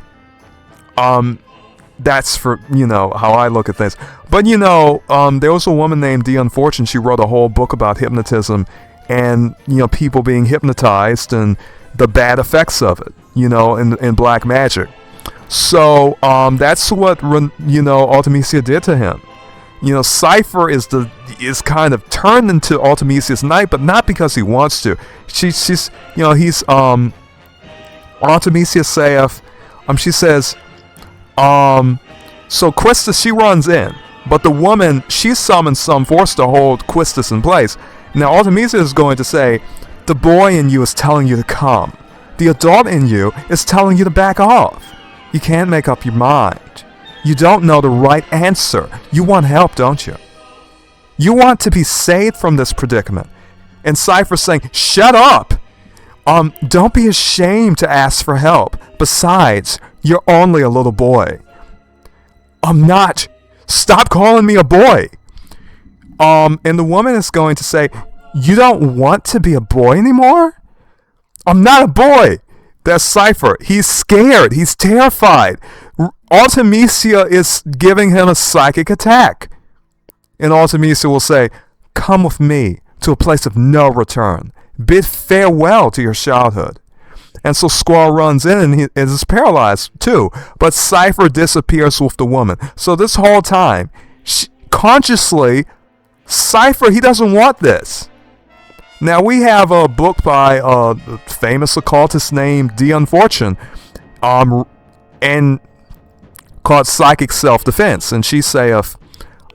That's for, how I look at things. But, there was a woman named Dion Fortune. She wrote a whole book about hypnotism and, people being hypnotized and the bad effects of it, in black magic. So, that's what, Ultimecia did to him. Cypher is kind of turned into Ultimecia's knight, but not because he wants to. He's, Ultimecia saith, she says, so Quistis, she runs in, but the woman, she summons some force to hold Quistis in place. Now, Ultimecia is going to say, the boy in you is telling you to come. The adult in you is telling you to back off. You can't make up your mind. You don't know the right answer. You want help, don't you? You want to be saved from this predicament. And Cypher's saying, shut up! Don't be ashamed to ask for help. Besides, you're only a little boy. I'm not. Stop calling me a boy. And the woman is going to say, you don't want to be a boy anymore? I'm not a boy. That's Cypher. He's scared. He's terrified. Ultimecia is giving him a psychic attack. And Ultimecia will say, come with me to a place of no return. Bid farewell to your childhood. And so Squall runs in and he is paralyzed too. But Cypher disappears with the woman. So this whole time, consciously, Cypher, he doesn't want this. Now we have a book by a famous occultist named Dion Fortune, and called Psychic Self-Defense. And she saith,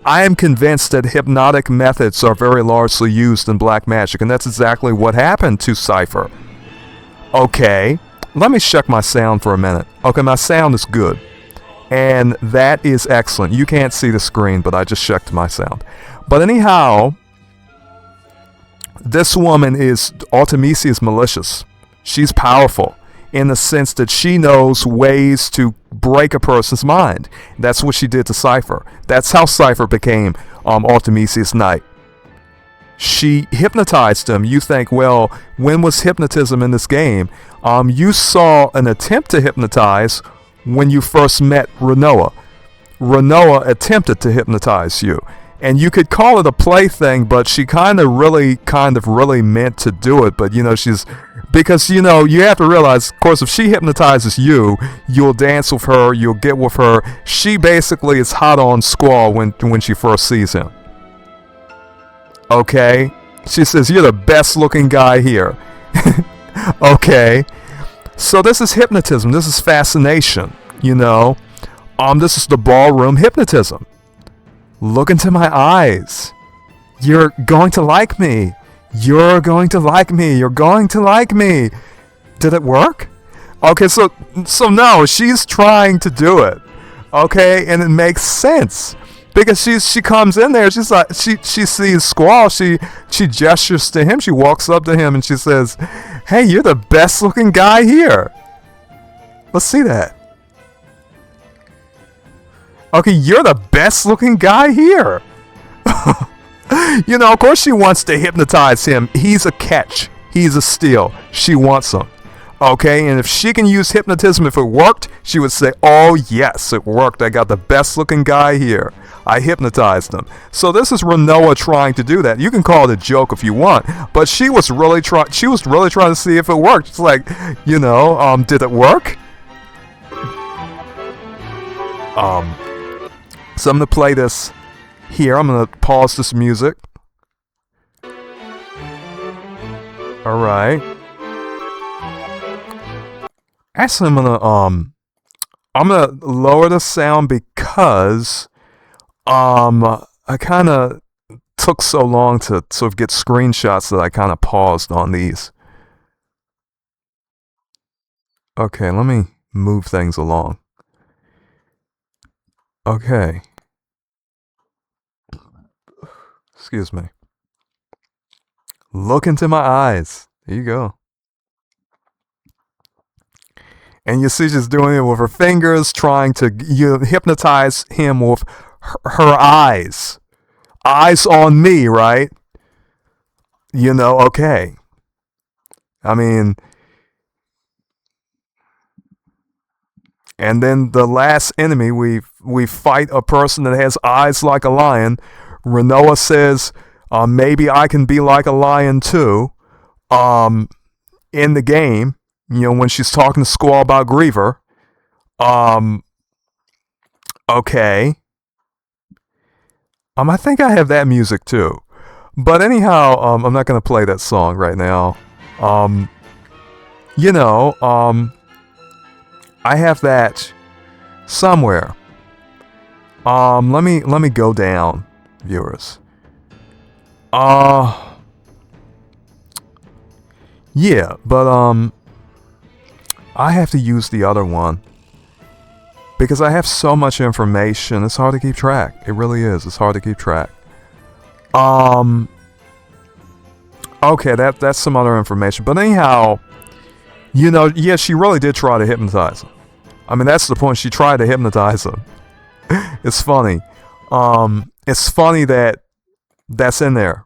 I am convinced that hypnotic methods are very largely used in black magic, and that's exactly what happened to Cypher. Okay, let me check my sound for a minute. Okay, my sound is good. And that is excellent. You can't see the screen, but I just checked my sound. But anyhow, this woman is, Ultimecia is malicious. She's powerful in the sense that she knows ways to break a person's mind. That's what she did to Cypher. That's how Cypher became Ultimecia's knight. She hypnotized him. You think, well, when was hypnotism in this game? You saw an attempt to hypnotize when you first met Rinoa. Rinoa attempted to hypnotize you. And you could call it a plaything, but she kind of really meant to do it. But, because, you have to realize, of course, if she hypnotizes you, you'll dance with her, you'll get with her. She basically is hot on Squall when she first sees him. Okay? She says, you're the best looking guy here. Okay? So this is hypnotism. This is fascination, This is the ballroom hypnotism. Look into my eyes. You're going to like me. You're going to like me. You're going to like me. Did it work? Okay, so no, she's trying to do it. Okay, and it makes sense. Because she comes in there, she's like, she sees Squall, she gestures to him, she walks up to him and she says, hey, you're the best looking guy here. Let's see that. Okay, you're the best looking guy here. Of course she wants to hypnotize him. He's a catch. He's a steal. She wants him. Okay, and if she can use hypnotism, if it worked, she would say, oh yes, it worked. I got the best looking guy here. I hypnotized him. So this is Rinoa trying to do that. You can call it a joke if you want, but she was really trying to see if it worked. It's like, did it work? So I'm going to play this here. I'm going to pause this music. Alright. Actually, I'm gonna lower the sound because, I kind of took so long to sort of get screenshots that I kind of paused on these. Okay, let me move things along. Okay. Excuse me. Look into my eyes. There you go. And you see she's doing it with her fingers, trying to hypnotize him with her eyes. Eyes on me, right? Okay. I mean, and then the last enemy, we fight a person that has eyes like a lion. Rinoa says, maybe I can be like a lion too, in the game, when she's talking to Squall about Griever. Okay. I think I have that music too. But anyhow, I'm not going to play that song right now. I have that somewhere. Let me go down, viewers. Yeah, but I have to use the other one because I have so much information. It's hard to keep track. It really is. It's hard to keep track. Okay, that's some other information. But anyhow, yeah, she really did try to hypnotize him. I mean, that's the point. She tried to hypnotize him. It's funny. It's funny that that's in there.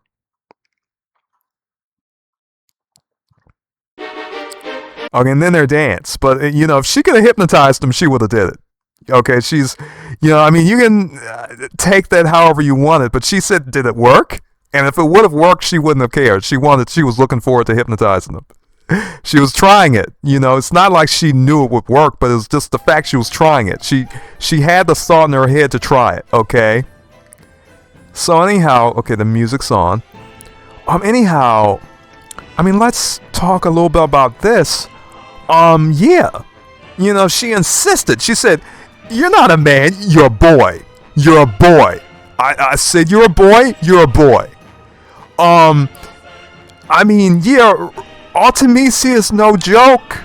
Okay, and then their dance. But, if she could have hypnotized him, she would have did it. Okay, she's, you can take that however you want it. But she said, did it work? And if it would have worked, she wouldn't have cared. She was looking forward to hypnotizing him. She was trying it. It's not like she knew it would work, but it was just the fact she was trying it. She had the thought in her head to try it, okay? So anyhow, okay, the music's on. Anyhow, let's talk a little bit about this. Yeah. She insisted. She said, you're not a man, you're a boy. You're a boy. I said, you're a boy, you're a boy. Yeah, Ultimecia is no joke.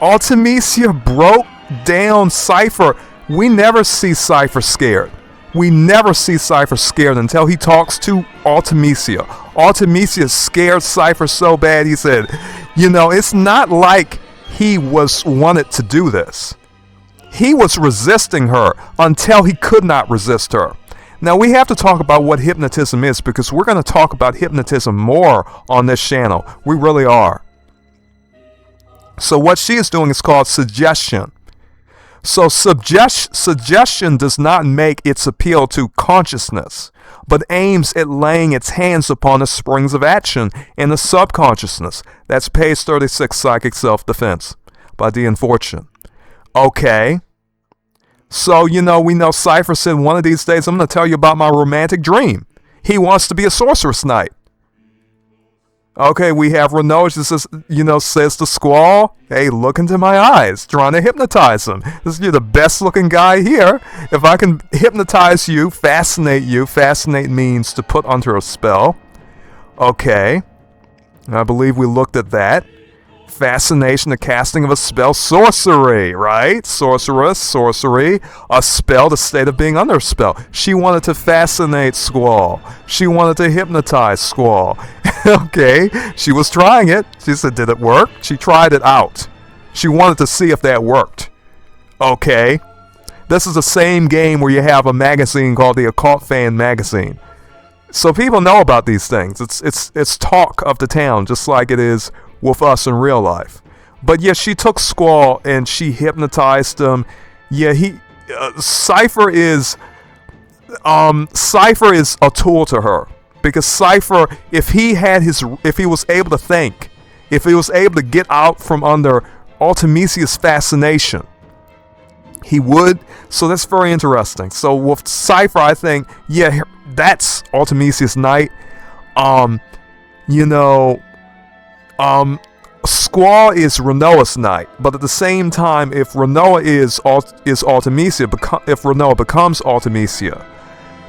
Ultimecia broke down Cypher. We never see Cypher scared. We never see Cypher scared until he talks to Ultimecia. Ultimecia scared Cypher so bad he said, it's not like he wanted to do this. He was resisting her until he could not resist her. Now we have to talk about what hypnotism is because we're going to talk about hypnotism more on this channel. We really are. So what she is doing is called suggestion. So suggestion does not make its appeal to consciousness, but aims at laying its hands upon the springs of action in the subconsciousness. That's page 36, Psychic Self-Defense by D. and Fortune. Okay. So, we know Cypher said one of these days I'm going to tell you about my romantic dream. He wants to be a sorceress knight. Okay, we have Rinoa, says to Squall, hey, look into my eyes, trying to hypnotize him. You're the best looking guy here. If I can hypnotize you, fascinate means to put under a spell. Okay, I believe we looked at that. Fascination, the casting of a spell, sorcery, right? Sorcery, a spell, the state of being under a spell. She wanted to fascinate Squall. She wanted to hypnotize Squall. Okay, she was trying it. She said, did it work? She tried it out. She wanted to see if that worked. Okay, this is the same game where you have a magazine called the OccultFanMagazine. So people know about these things. It's talk of the town, just like it is with us in real life. But yeah, she took Squall and she hypnotized him. Yeah, Cypher is a tool to her, because Cypher, if he was able to think, if he was able to get out from under Ultimecia's fascination, he would. So that's very interesting. So with Cypher, I think, yeah, that's Ultimecia's knight. Squall is Rinoa's knight, but at the same time, if Rinoa is Ultimecia, if Rinoa becomes Ultimecia,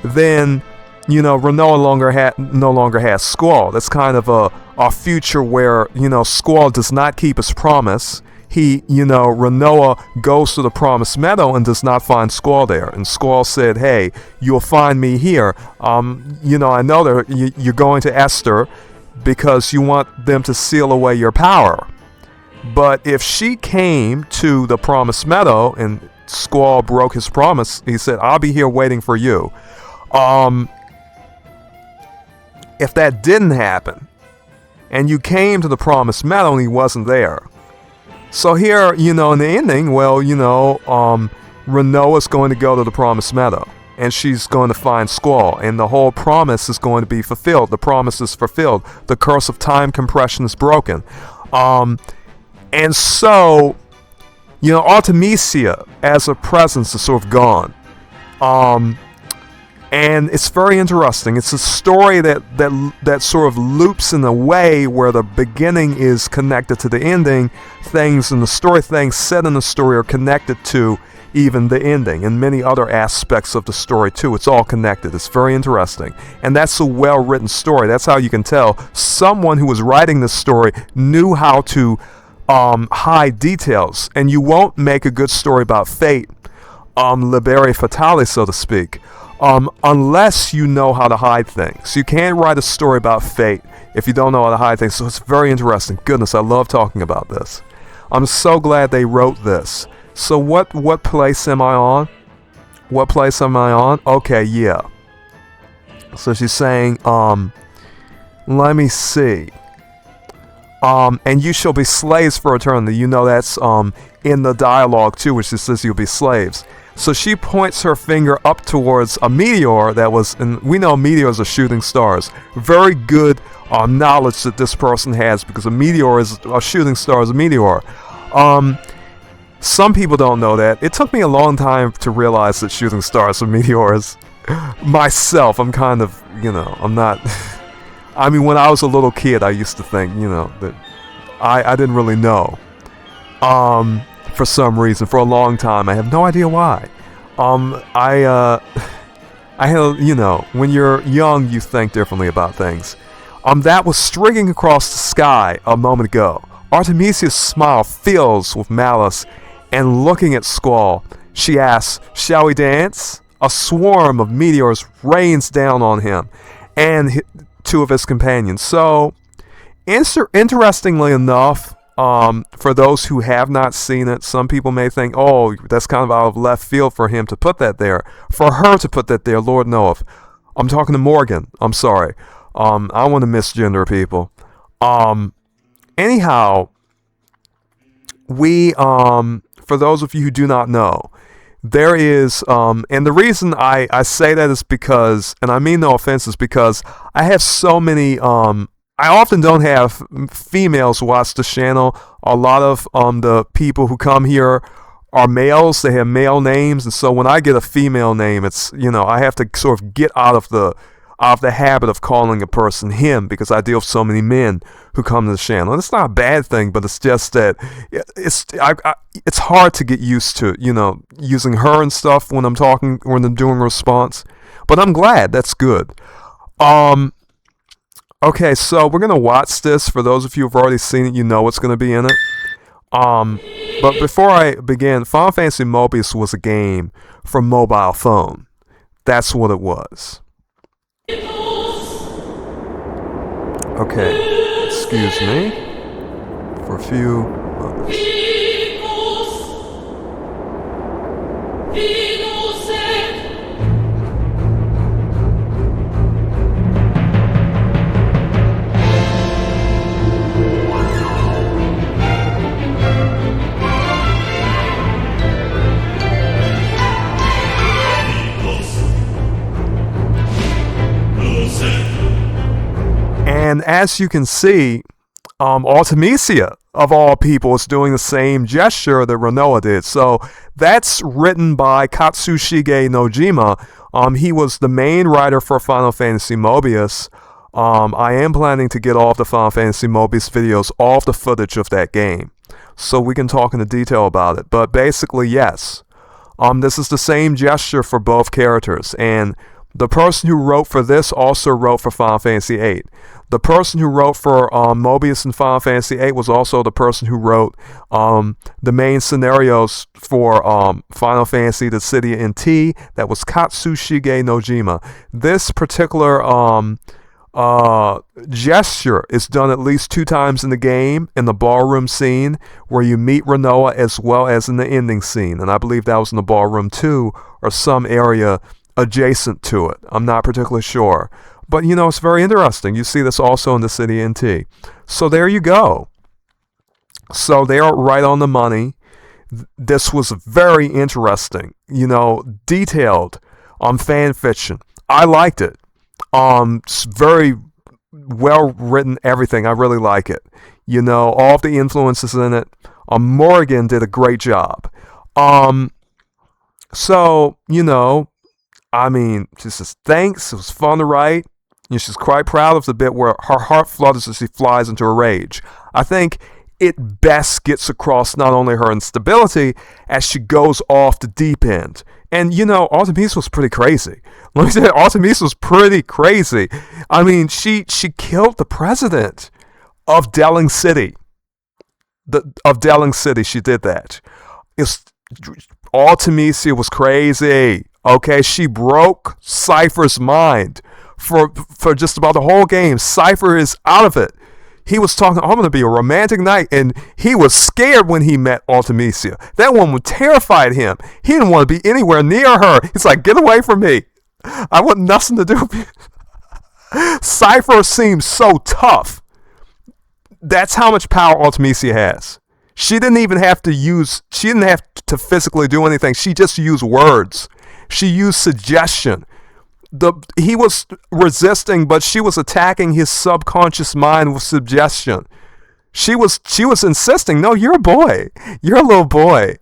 then Rinoa no longer has Squall. That's kind of a future where, Squall does not keep his promise. Rinoa goes to the Promised Meadow and does not find Squall there. And Squall said, hey, you'll find me here. I know that you're going to Esther because you want them to seal away your power. But if she came to the Promised Meadow and Squall broke his promise, he said, I'll be here waiting for you. If that didn't happen, and you came to the Promised Meadow and he wasn't there. So here, in the ending, Rinoa's going to go to the Promised Meadow, and she's going to find Squall, and the whole promise is going to be fulfilled. The promise is fulfilled. The curse of time compression is broken. And so, Ultimecia as a presence is sort of gone. And it's very interesting. It's a story that sort of loops in a way where the beginning is connected to the ending. Things in the story, things said in the story are connected to even the ending, and many other aspects of the story too. It's all connected. It's very interesting. And that's a well-written story. That's how you can tell someone who was writing this story knew how to hide details. And you won't make a good story about fate, libere fatale, so to speak, unless you know how to hide things. You can't write a story about fate if you don't know how to hide things. So it's very interesting. Goodness, I love talking about this. I'm so glad they wrote this. So what place am I on? What place am I on? Okay, yeah. So she's saying, let me see. And you shall be slaves for eternity. That's in the dialogue too, which says you'll be slaves. So she points her finger up towards a meteor that was, and we know meteors are shooting stars. Very good knowledge that this person has, because a shooting star is a meteor. Some people don't know that. It took me a long time to realize that shooting stars are meteors. Myself, I'm kind of, I'm not. I mean, when I was a little kid, I used to think, that I didn't really know. For some reason, for a long time, I have no idea why. I had, when you're young, you think differently about things. That was streaking across the sky a moment ago. Artemisia's smile fills with malice, and looking at Squall, she asks, "Shall we dance?" A swarm of meteors rains down on him and two of his companions. So, interestingly enough, for those who have not seen it, some people may think, oh, that's kind of out of left field for him to put that there. For her to put that there, Lord knoweth. I'm talking to Morgan. I'm sorry. I want to misgender people. Anyhow, we, for those of you who do not know, there is, and the reason I say that is because, and I mean no offense, is because I have so many, I often don't have females watch the channel. A lot of the people who come here are males. They have male names, and so when I get a female name, it's, I have to sort of get out of the habit of calling a person him, because I deal with so many men who come to the channel. And it's not a bad thing, but it's just that it's hard to get used to, using her and stuff when I'm doing a response. But I'm glad. That's good. Okay, so we're going to watch this. For those of you who've already seen it, you know what's going to be in it. But before I begin, Final Fantasy Mobius was a game for mobile phone. That's what it was. Okay, excuse me for a few moments. And as you can see, Ultimecia, of all people, is doing the same gesture that Rinoa did. So that's written by Katsushige Nojima. He was the main writer for Final Fantasy Mobius. I am planning to get all of the Final Fantasy Mobius videos, all of the footage of that game, so we can talk in detail about it. But basically, yes. This is the same gesture for both characters. And The person who wrote for this also wrote for Final Fantasy VIII. The person who wrote for Mobius in Final Fantasy VIII was also the person who wrote the main scenarios for Final Fantasy The City in T. That was Katsushige Nojima. This particular gesture is done at least 2 times in the game, in the ballroom scene where you meet Rinoa, as well as in the ending scene. And I believe that was in the ballroom too, or some area adjacent to it. I'm not particularly sure. But, you know, it's very interesting. You see this also in the City NT. So there you go. So they are right on the money. This was very interesting, you know, detailed fan fiction. I liked it. It's very well written, everything. I really like it. You know, all of the influences in it. Morrigan did a great job. So, you know, I mean, she says, thanks. It was fun to write. You know, she's quite proud of the bit where her heart flutters as she flies into a rage. I think it best gets across not only her instability as she goes off the deep end. And, you know, Ultimecia was pretty crazy. Let me say, Ultimecia was pretty crazy. I mean, she killed the president of Delling City. Of Delling City, she did that. Ultimecia was crazy. Okay, she broke Cypher's mind for just about the whole game. Cypher is out of it. He was talking, I'm going to be a romantic knight, and he was scared when he met Ultimecia. That woman terrified him. He didn't want to be anywhere near her. He's like, get away from me. I want nothing to do with you. Cypher seems so tough. That's how much power Ultimecia has. She didn't have to physically do anything. She just used words. She used suggestion. He was resisting, but she was attacking his subconscious mind with suggestion. She was insisting, no, you're a boy. You're a little boy.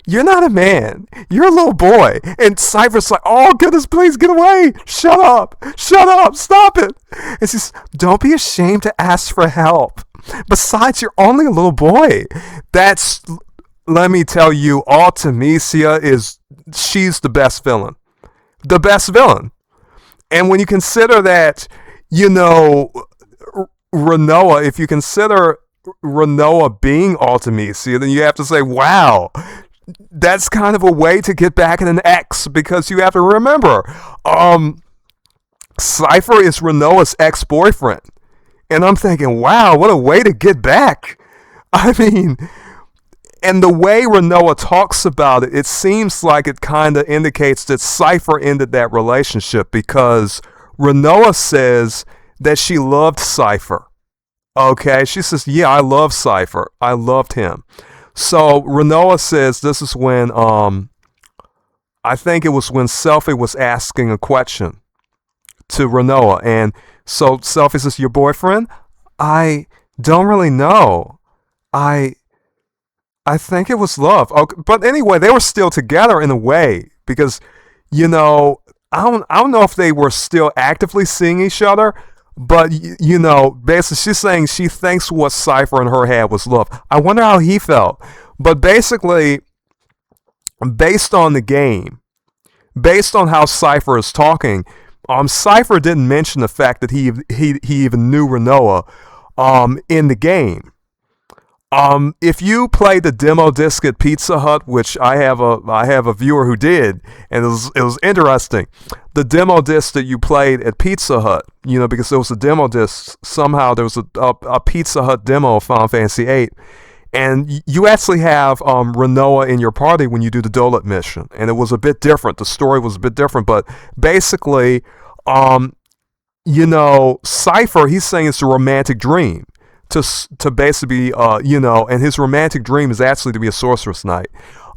You're not a man. You're a little boy. And Cypher's like, oh, goodness, please get away. Shut up. Shut up. Stop it. And she says, don't be ashamed to ask for help. Besides, you're only a little boy. Let me tell you, Ultimecia she's the best villain. The best villain. And when you consider that, you know, Rinoa, if you consider Rinoa being Ultimecia, then you have to say, wow, that's kind of a way to get back at an ex, because you have to remember, Cypher is Rinoa's ex-boyfriend. And I'm thinking, wow, what a way to get back. I mean, and the way Rinoa talks about it, it seems like it kind of indicates that Cypher ended that relationship, because Rinoa says that she loved Cypher. Okay, she says, yeah, I love Cypher. I loved him. So Rinoa says this is when, I think it was when Selphie was asking a question to Rinoa. And so Selphie says, your boyfriend? I don't really know. I think it was love. Okay, but anyway, they were still together in a way, because, you know, I don't know if they were still actively seeing each other, but, you know, basically she's saying she thinks what Cypher in her had was love. I wonder how he felt. But basically, based on the game, based on how Cypher is talking, Cypher didn't mention the fact that he even knew Rinoa in the game. If you play the demo disc at Pizza Hut, which I have a viewer who did, and it was interesting. The demo disc that you played at Pizza Hut, you know, because there was a demo disc, somehow there was a Pizza Hut demo of Final Fantasy VIII, and you actually have Rinoa in your party when you do the Dolet mission, and it was a bit different. The story was a bit different, but basically, you know, Cypher, he's saying it's a romantic dream. To basically, you know, and his romantic dream is actually to be a sorceress knight.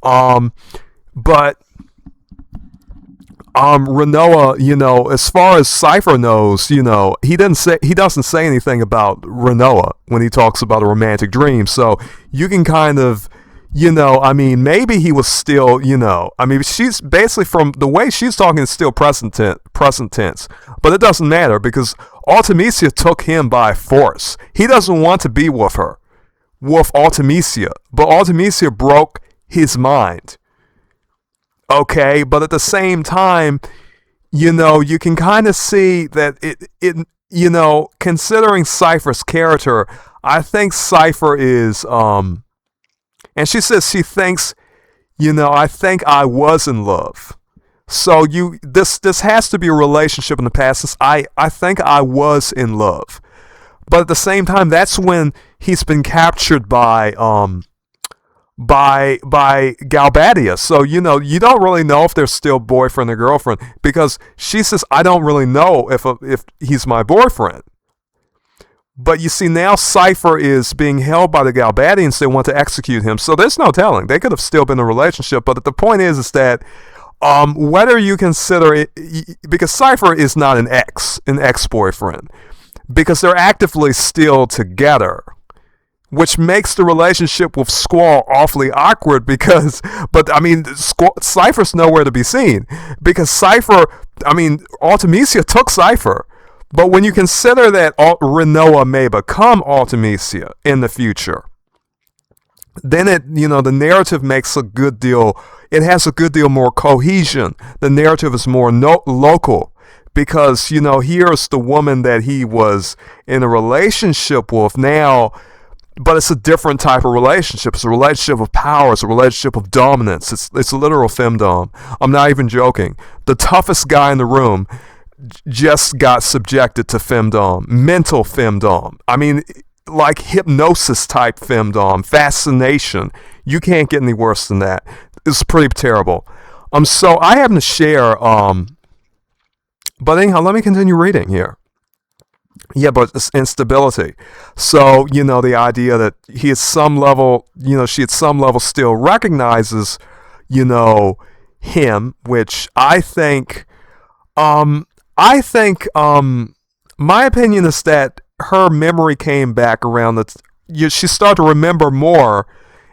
But Rinoa, you know, as far as Cypher knows, you know, he doesn't say anything about Rinoa when he talks about a romantic dream. So you can kind of, you know, I mean, maybe he was still, you know, I mean, she's basically, from the way she's talking, is still present tense, but it doesn't matter, because Ultimecia took him by force. He doesn't want to be with Ultimecia, but Ultimecia broke his mind. Okay, but at the same time, you can kind of see that it considering Cypher's character, I think Cypher is, and she says she thinks, I think I was in love. So this has to be a relationship in the past. I think I was in love. But at the same time, that's when he's been captured by Galbadia. So you don't really know if they're still boyfriend or girlfriend, because she says, I don't really know if he's my boyfriend. But you see, now Cypher is being held by the Galbadians. They want to execute him. So there's no telling. They could have still been in a relationship. But the point is that whether you consider it, because Cypher is not an ex-boyfriend, because they're actively still together, which makes the relationship with Squall awfully awkward, Cypher's nowhere to be seen, because Ultimecia took Cypher. But when you consider that Rinoa may become Ultimecia in the future, then the narrative makes a good deal, it has a good deal more cohesion. The narrative is more local. Because, here's the woman that he was in a relationship with now, but it's a different type of relationship. It's a relationship of power. It's a relationship of dominance. It's a literal femdom. I'm not even joking. The toughest guy in the room just got subjected to femdom, mental femdom. Like hypnosis type femdom, fascination. You can't get any worse than that. It's pretty terrible. So I happen to share, but anyhow, let me continue reading here. Yeah, but it's instability. So, the idea that he at some level, she at some level still recognizes, him, which I think, my opinion is that her memory came back around she started to remember more,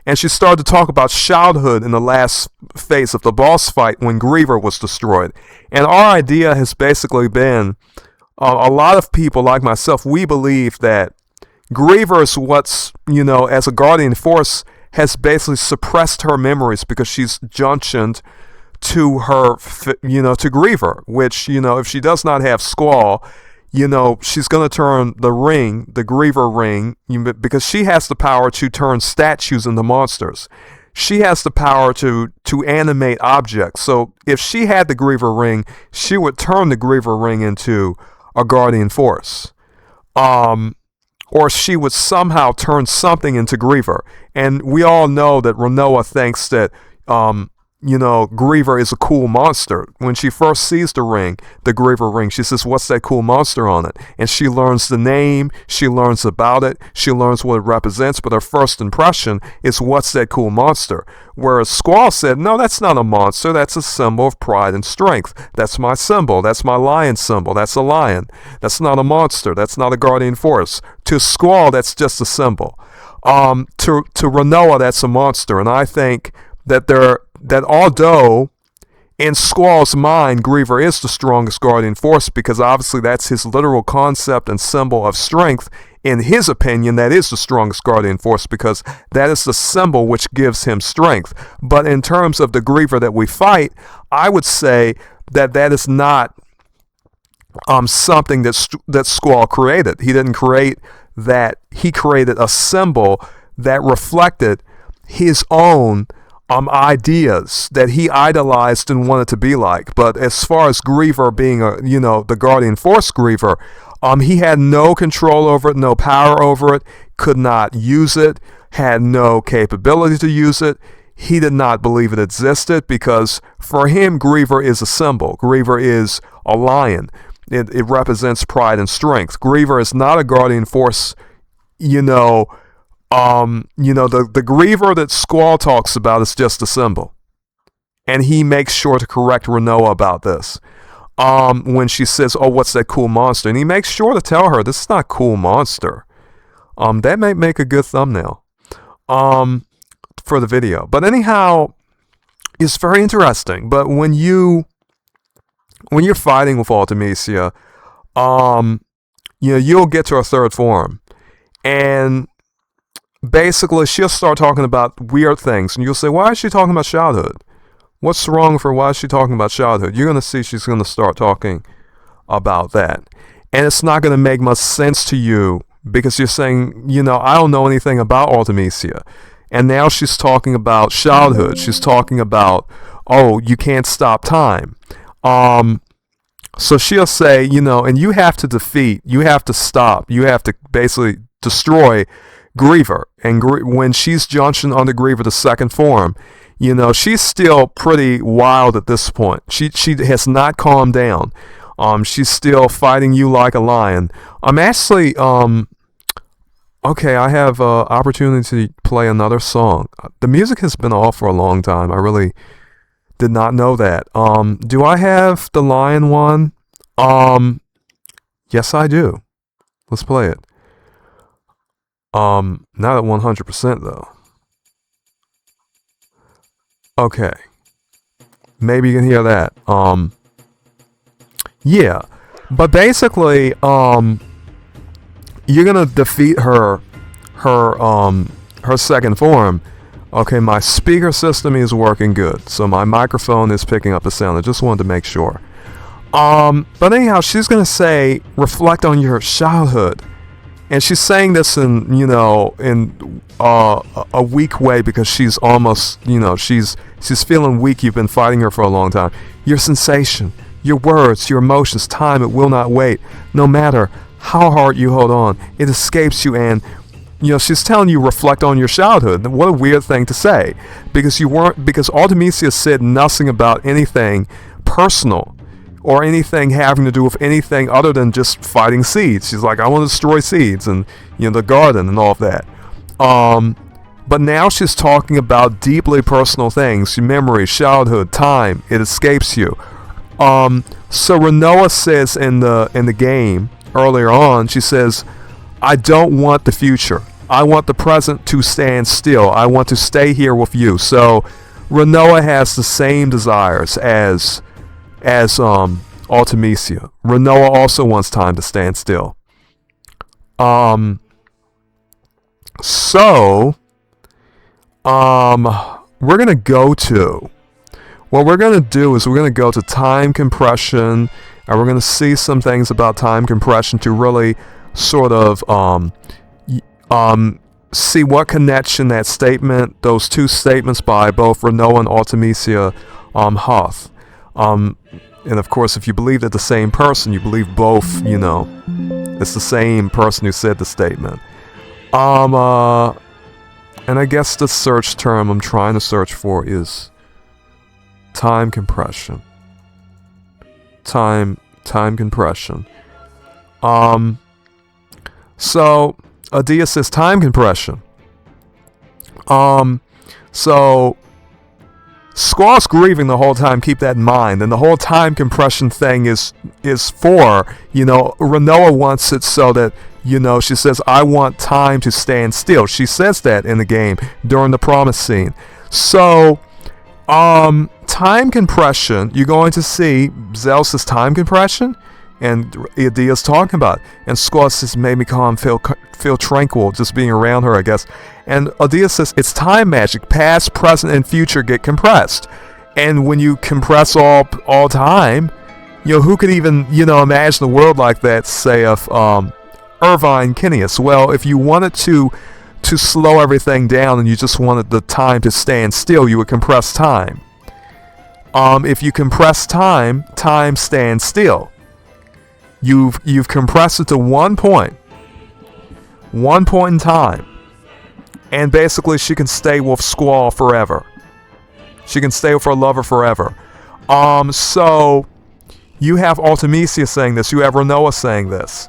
and she started to talk about childhood in the last phase of the boss fight when Griever was destroyed. And our idea has basically been, a lot of people like myself, we believe that Griever is what's, as a guardian force, has basically suppressed her memories because she's junctioned to her, to Griever, which, if she does not have Squall, she's going to turn the Griever ring, because she has the power to turn statues into monsters. She has the power to animate objects. So if she had the Griever ring, she would turn the Griever ring into a guardian force. Or she would somehow turn something into Griever. And we all know that Rinoa thinks that Griever is a cool monster. When she first sees the Griever ring, she says, what's that cool monster on it? And she learns the name, she learns about it, she learns what it represents, but her first impression is, what's that cool monster? Whereas Squall said, no, that's not a monster, that's a symbol of pride and strength. That's my symbol, that's my lion symbol, that's a lion. That's not a monster, that's not a guardian force. To Squall, that's just a symbol. To Rinoa, that's a monster, and I think that although in Squall's mind Griever is the strongest guardian force, because obviously that's his literal concept and symbol of strength, in his opinion that is the strongest guardian force, because that is the symbol which gives him strength. But in terms of the Griever that we fight, I would say that is not something that Squall created. He didn't create that. He created a symbol that reflected his own ideas that he idolized and wanted to be like. But as far as Griever being the guardian force Griever, he had no control over it, no power over it, could not use it, had no capability to use it. He did not believe it existed, because for him Griever is a symbol. Griever is a lion. It represents pride and strength. Griever is not a guardian force, the Griever that Squall talks about is just a symbol. And he makes sure to correct Rinoa about this. When she says, oh, what's that cool monster? And he makes sure to tell her, this is not cool monster. That may make a good thumbnail for the video. But anyhow, it's very interesting. But when you're fighting with Ultimecia, you'll get to a third form. And basically, she'll start talking about weird things, and you'll say, why is she talking about childhood? What's wrong with her? Why is she talking about childhood? You're going to see she's going to start talking about that. And it's not going to make much sense to you because you're saying, you know, I don't know anything about Ultimecia. And now she's talking about childhood. She's talking about, oh, you can't stop time. So she'll say, you know, and you have to defeat, you have to stop, you have to basically destroy Griever. And when she's junction under Griever, the second form, you know, she's still pretty wild at this point. She has not calmed down. She's still fighting you like a lion. I'm actually, okay, I have opportunity to play another song. The music has been off for a long time. I really did not know that. Do I have the lion one? Yes, I do. Let's play it. Not at 100% though. Okay. Maybe you can hear that. Yeah. But basically, you're gonna defeat her second form. Okay, my speaker system is working good, so my microphone is picking up the sound. I just wanted to make sure. But anyhow, she's gonna say, reflect on your childhood, and she's saying this in, you know, in a weak way because she's almost, you know, she's feeling weak. You've been fighting her for a long time. Your sensation, your words, your emotions, time, it will not wait. No matter how hard you hold on, it escapes you. And you know, she's telling you reflect on your childhood. What a weird thing to say, because Ultimecia said nothing about anything personal or anything having to do with anything other than just fighting seeds. She's like, I want to destroy seeds and, you know, the garden and all of that. But now she's talking about deeply personal things, your memory, childhood, time. It escapes you. So Rinoa says in the game earlier on, she says, I don't want the future. I want the present to stand still. I want to stay here with you. So Rinoa has the same desires as Ultimecia. Rinoa also wants time to stand still. So we're gonna go to, what we're gonna do is we're gonna go to time compression, and we're gonna see some things about time compression to really sort of see what connection that statement, those two statements by both Rinoa and Ultimecia have. And of course, if you believe that the same person, you believe both, you know, it's the same person who said the statement. And I guess the search term I'm trying to search for is time compression. Time compression. So Adia says time compression. So Squall's grieving the whole time, keep that in mind. And the whole time compression thing is for, you know, Rinoa wants it so that, you know, she says, I want time to stand still. She says that in the game during the promise scene. So, time compression, you're going to see Zell says time compression, and Adia's talking about it. And Squall says, made me calm, feel tranquil, just being around her, I guess. And Adia says, it's time magic. Past, present, and future get compressed. And when you compress all time, you know, who could even, you know, imagine a world like that, say, of Irvine Kinneas? Well, if you wanted to slow everything down and you just wanted the time to stand still, you would compress time. If you compress time, time stands still. You've compressed it to one point in time, and basically she can stay with Squall forever. She can stay with her lover forever. So you have Ultimecia saying this. You have Rinoa saying this.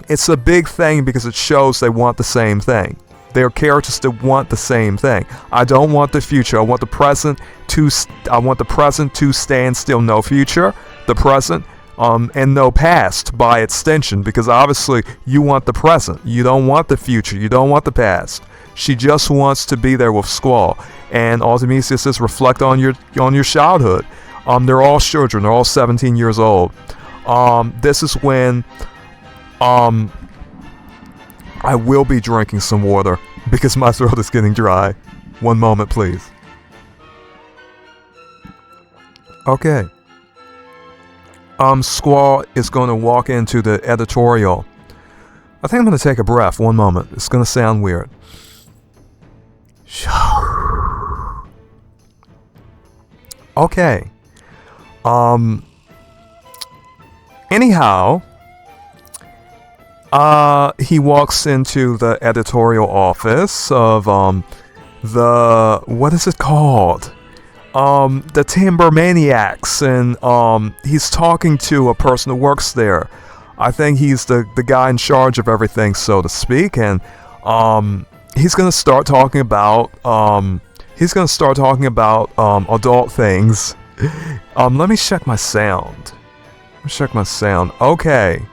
It's a big thing because it shows they want the same thing. They're characters that want the same thing. I don't want the future. I want the present to stand still. No future, the present, and no past by extension, because obviously you want the present. You don't want the future. You don't want the past. She just wants to be there with Squall. And Ultimecia says, reflect on your childhood. They're all children. They're all 17 years old. This is when I will be drinking some water because my throat is getting dry. One moment, please. Okay. Squall is going to walk into the editorial. I think I'm going to take a breath. One moment. It's going to sound weird. Okay. Anyhow, he walks into the editorial office of, what is it called? The Timber Maniacs, and, he's talking to a person who works there. I think he's the guy in charge of everything, so to speak, and, he's gonna start talking about, adult things. Let me check my sound. Okay.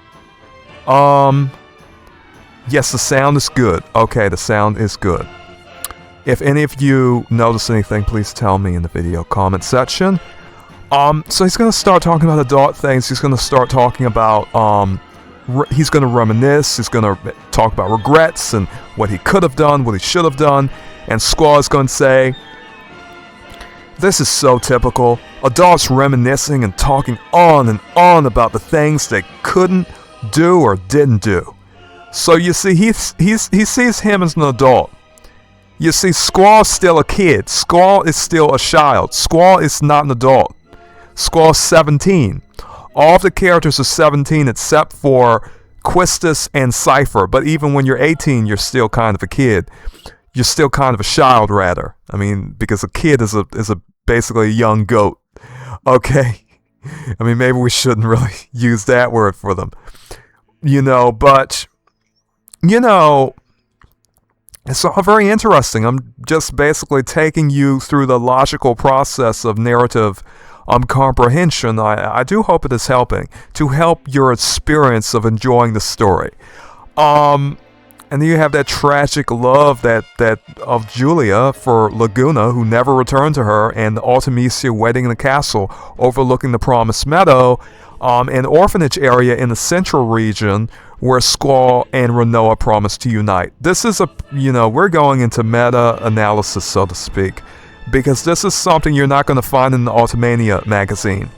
Yes, the sound is good. Okay, the sound is good. If any of you notice anything, please tell me in the video comment section. So he's gonna start talking about adult things. He's gonna start talking about, he's gonna reminisce. He's gonna talk about regrets and what he could have done, what he should have done. And Squall is gonna say, "This is so typical. Adults reminiscing and talking on and on about the things they couldn't do or didn't do." So you see, he sees him as an adult. You see, Squall's still a kid. Squall is still a child. Squall is not an adult. Squall's 17. All of the characters are 17 except for Quistis and Cypher. But even when you're 18, you're still kind of a kid. You're still kind of a child, rather. I mean, because a kid is basically a young goat. Okay? I mean, maybe we shouldn't really use that word for them. But, it's all very interesting. I'm just basically taking you through the logical process of narrative comprehension. I do hope it is helping to help your experience of enjoying the story. And then you have that tragic love that of Julia for Laguna, who never returned to her, and Ultimecia waiting in the castle overlooking the Promised Meadow, an orphanage area in the central region where Squall and Rinoa promise to unite. This is we're going into meta-analysis, so to speak, because this is something you're not going to find in the Ultimania magazine.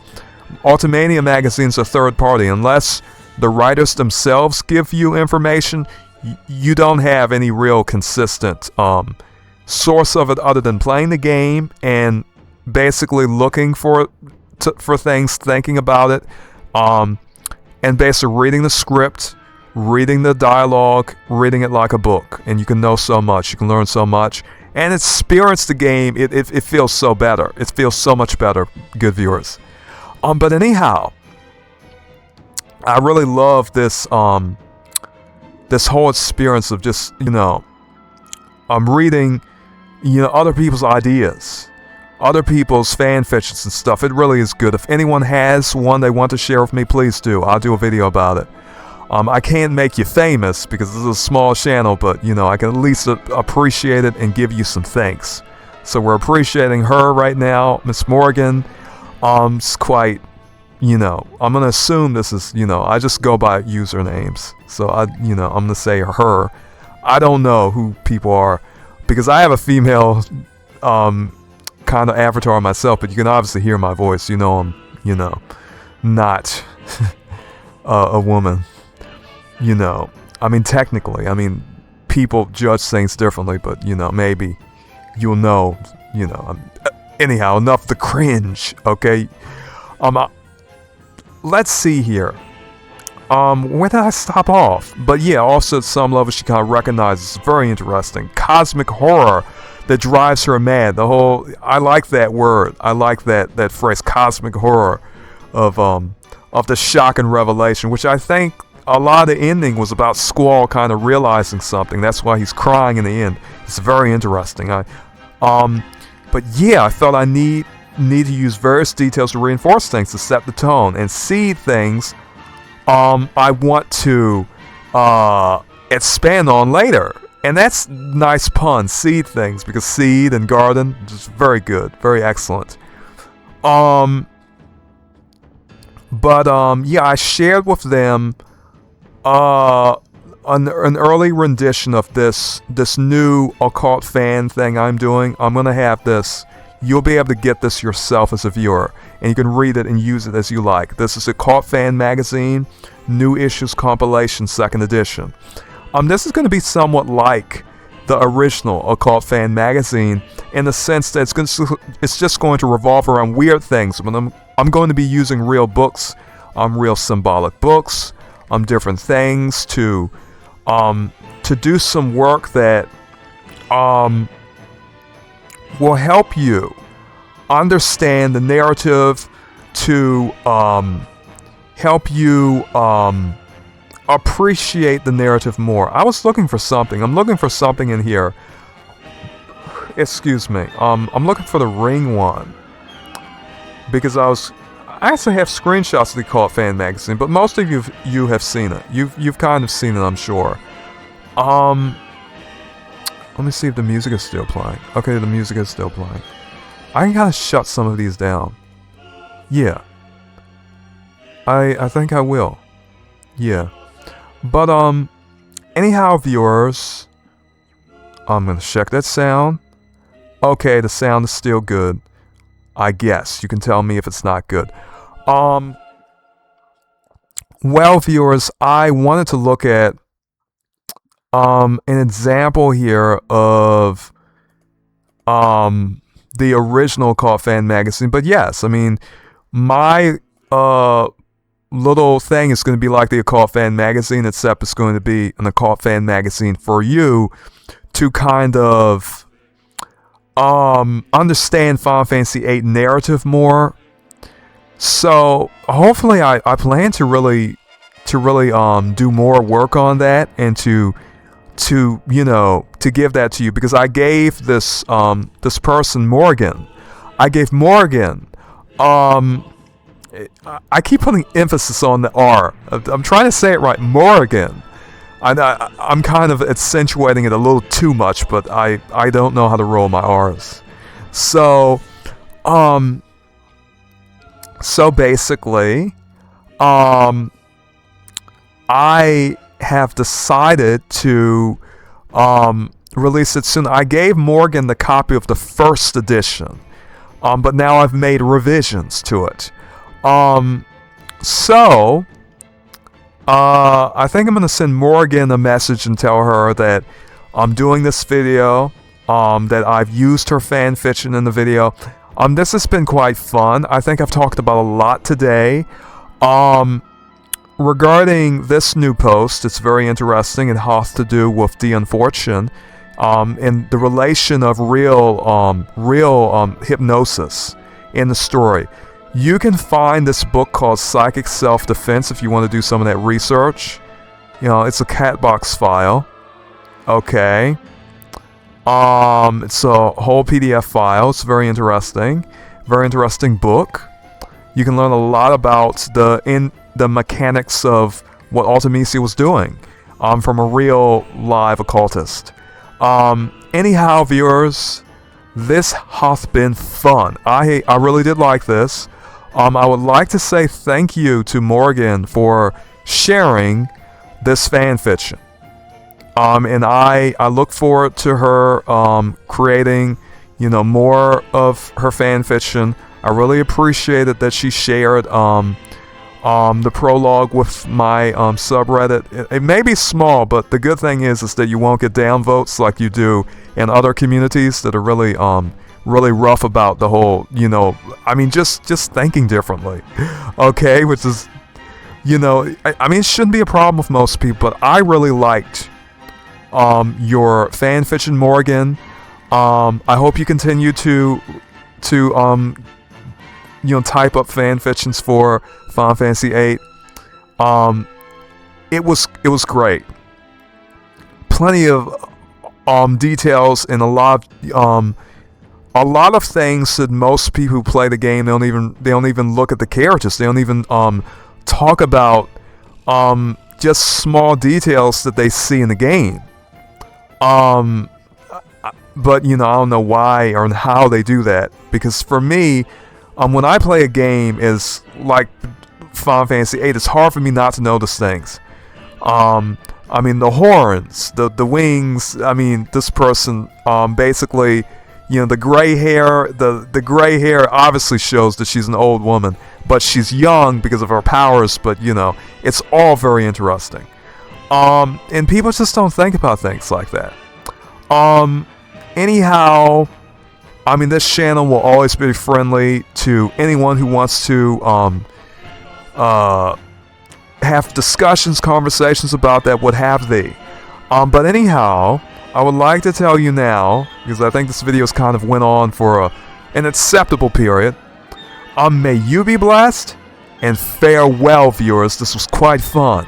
Ultimania magazine's a third party. Unless the writers themselves give you information, you don't have any real consistent source of it other than playing the game and basically looking for things, thinking about it, and basically reading the script, reading the dialogue, reading it like a book. And you can know so much, you can learn so much, and experience the game. It feels so better. It feels so much better, good viewers. But anyhow, I really love this this whole experience of just, I'm reading, other people's ideas, other people's fan fictions and stuff. It really is good. If anyone has one they want to share with me, please do. I'll do a video about it. I can't make you famous because this is a small channel, but, I can at least appreciate it and give you some thanks. So we're appreciating her right now, Miss Morgan. It's quite, I'm going to assume this is, I just go by usernames. So, I'm going to say her. I don't know who people are because I have a female kind of avatar myself, but you can obviously hear my voice. I'm, not a woman. I mean, technically, people judge things differently, but, maybe you'll know, anyhow, enough to cringe, okay? Let's see here. Where did I stop off? But yeah, also at some level she kind of recognizes, very interesting, cosmic horror that drives her mad. I like that word. I like that phrase, cosmic horror, of the shock and revelation, which I think a lot of the ending was about Squall kind of realizing something. That's why he's crying in the end. It's very interesting. But yeah, I felt I need to use various details to reinforce things, to set the tone, and seed things I want to expand on later. And that's nice pun, seed things, because seed and garden, just very good, very excellent. Yeah, I shared with them an early rendition of this new occult fan thing I'm doing. I'm gonna have this you'll be able to get this yourself as a viewer, and you can read it and use it as you like. This is OccultFanMagazine, New Issues Compilation, 2nd edition. This is going to be somewhat like the original OccultFanMagazine in the sense that it's just going to revolve around weird things. I'm going to be using real books, real symbolic books, different things to do some work that will help you understand the narrative, to help you appreciate the narrative more. I was looking for something. I'm looking for something in here. Excuse me. I'm looking for the ring one, because I actually have screenshots of the OccultFanMagazine, but most of you have seen it. You've kind of seen it, I'm sure. Let me see if the music is still playing. Okay, the music is still playing. I can kind of shut some of these down. Yeah. I think I will. Yeah. But, anyhow, viewers, I'm gonna check that sound. Okay, the sound is still good. I guess. You can tell me if it's not good. Well, viewers, I wanted to look at an example here of the original OccultFanMagazine. But yes, I mean, my little thing is going to be like the OccultFanMagazine, except it's going to be an OccultFanMagazine for you to kind of understand Final Fantasy VIII narrative more. So hopefully I plan to really do more work on that, and to give that to you, because I gave this person Morgan. I gave Morgan I keep putting emphasis on the R. I'm trying to say it right, Morgan. I'm kind of accentuating it a little too much, but I don't know how to roll my R's. So basically, I have decided to release it soon. I gave Morgan the copy of the 1st edition, but now I've made revisions to it. So I think I'm going to send Morgan a message and tell her that I'm doing this video, that I've used her fanfiction in the video. This has been quite fun. I think I've talked about a lot today. Regarding this new post, it's very interesting. It has to do with the unfortunate, and the relation of real hypnosis in the story. You can find this book called Psychic Self-Defense if you want to do some of that research. It's a Catbox file. Okay. It's a whole PDF file. It's very interesting. Very interesting book. You can learn a lot about the mechanics of what Ultimecia was doing from a real live occultist. Anyhow, viewers, this has been fun. I really did like this. I would like to say thank you to Morgan for sharing this fanfiction. And I look forward to her creating, more of her fanfiction. I really appreciated that she shared the prologue with my subreddit. It may be small, but the good thing is that you won't get downvotes like you do in other communities that are really rough about the whole, just thinking differently. Okay, which is, it shouldn't be a problem with most people, but I really liked your fanfiction, Morgan. I hope you continue to type up fanfictions for Final Fantasy VIII. It was great. Plenty of details and a lot of things that most people who play the game, they don't even look at the characters. They don't even talk about just small details that they see in the game. But I don't know why or how they do that, because for me, when I play a game is like Final Fantasy VIII, it's hard for me not to notice things. The horns, the wings. This person basically, You know, the gray hair, the gray hair obviously shows that she's an old woman, but she's young because of her powers. But you know, it's all very interesting. And people just don't think about things like that. Anyhow, I mean, this channel will always be friendly to anyone who wants to have discussions, conversations about that, what have they. But anyhow, I would like to tell you now, because I think this video kind of went on for an acceptable period. May you be blessed, and farewell, viewers. This was quite fun.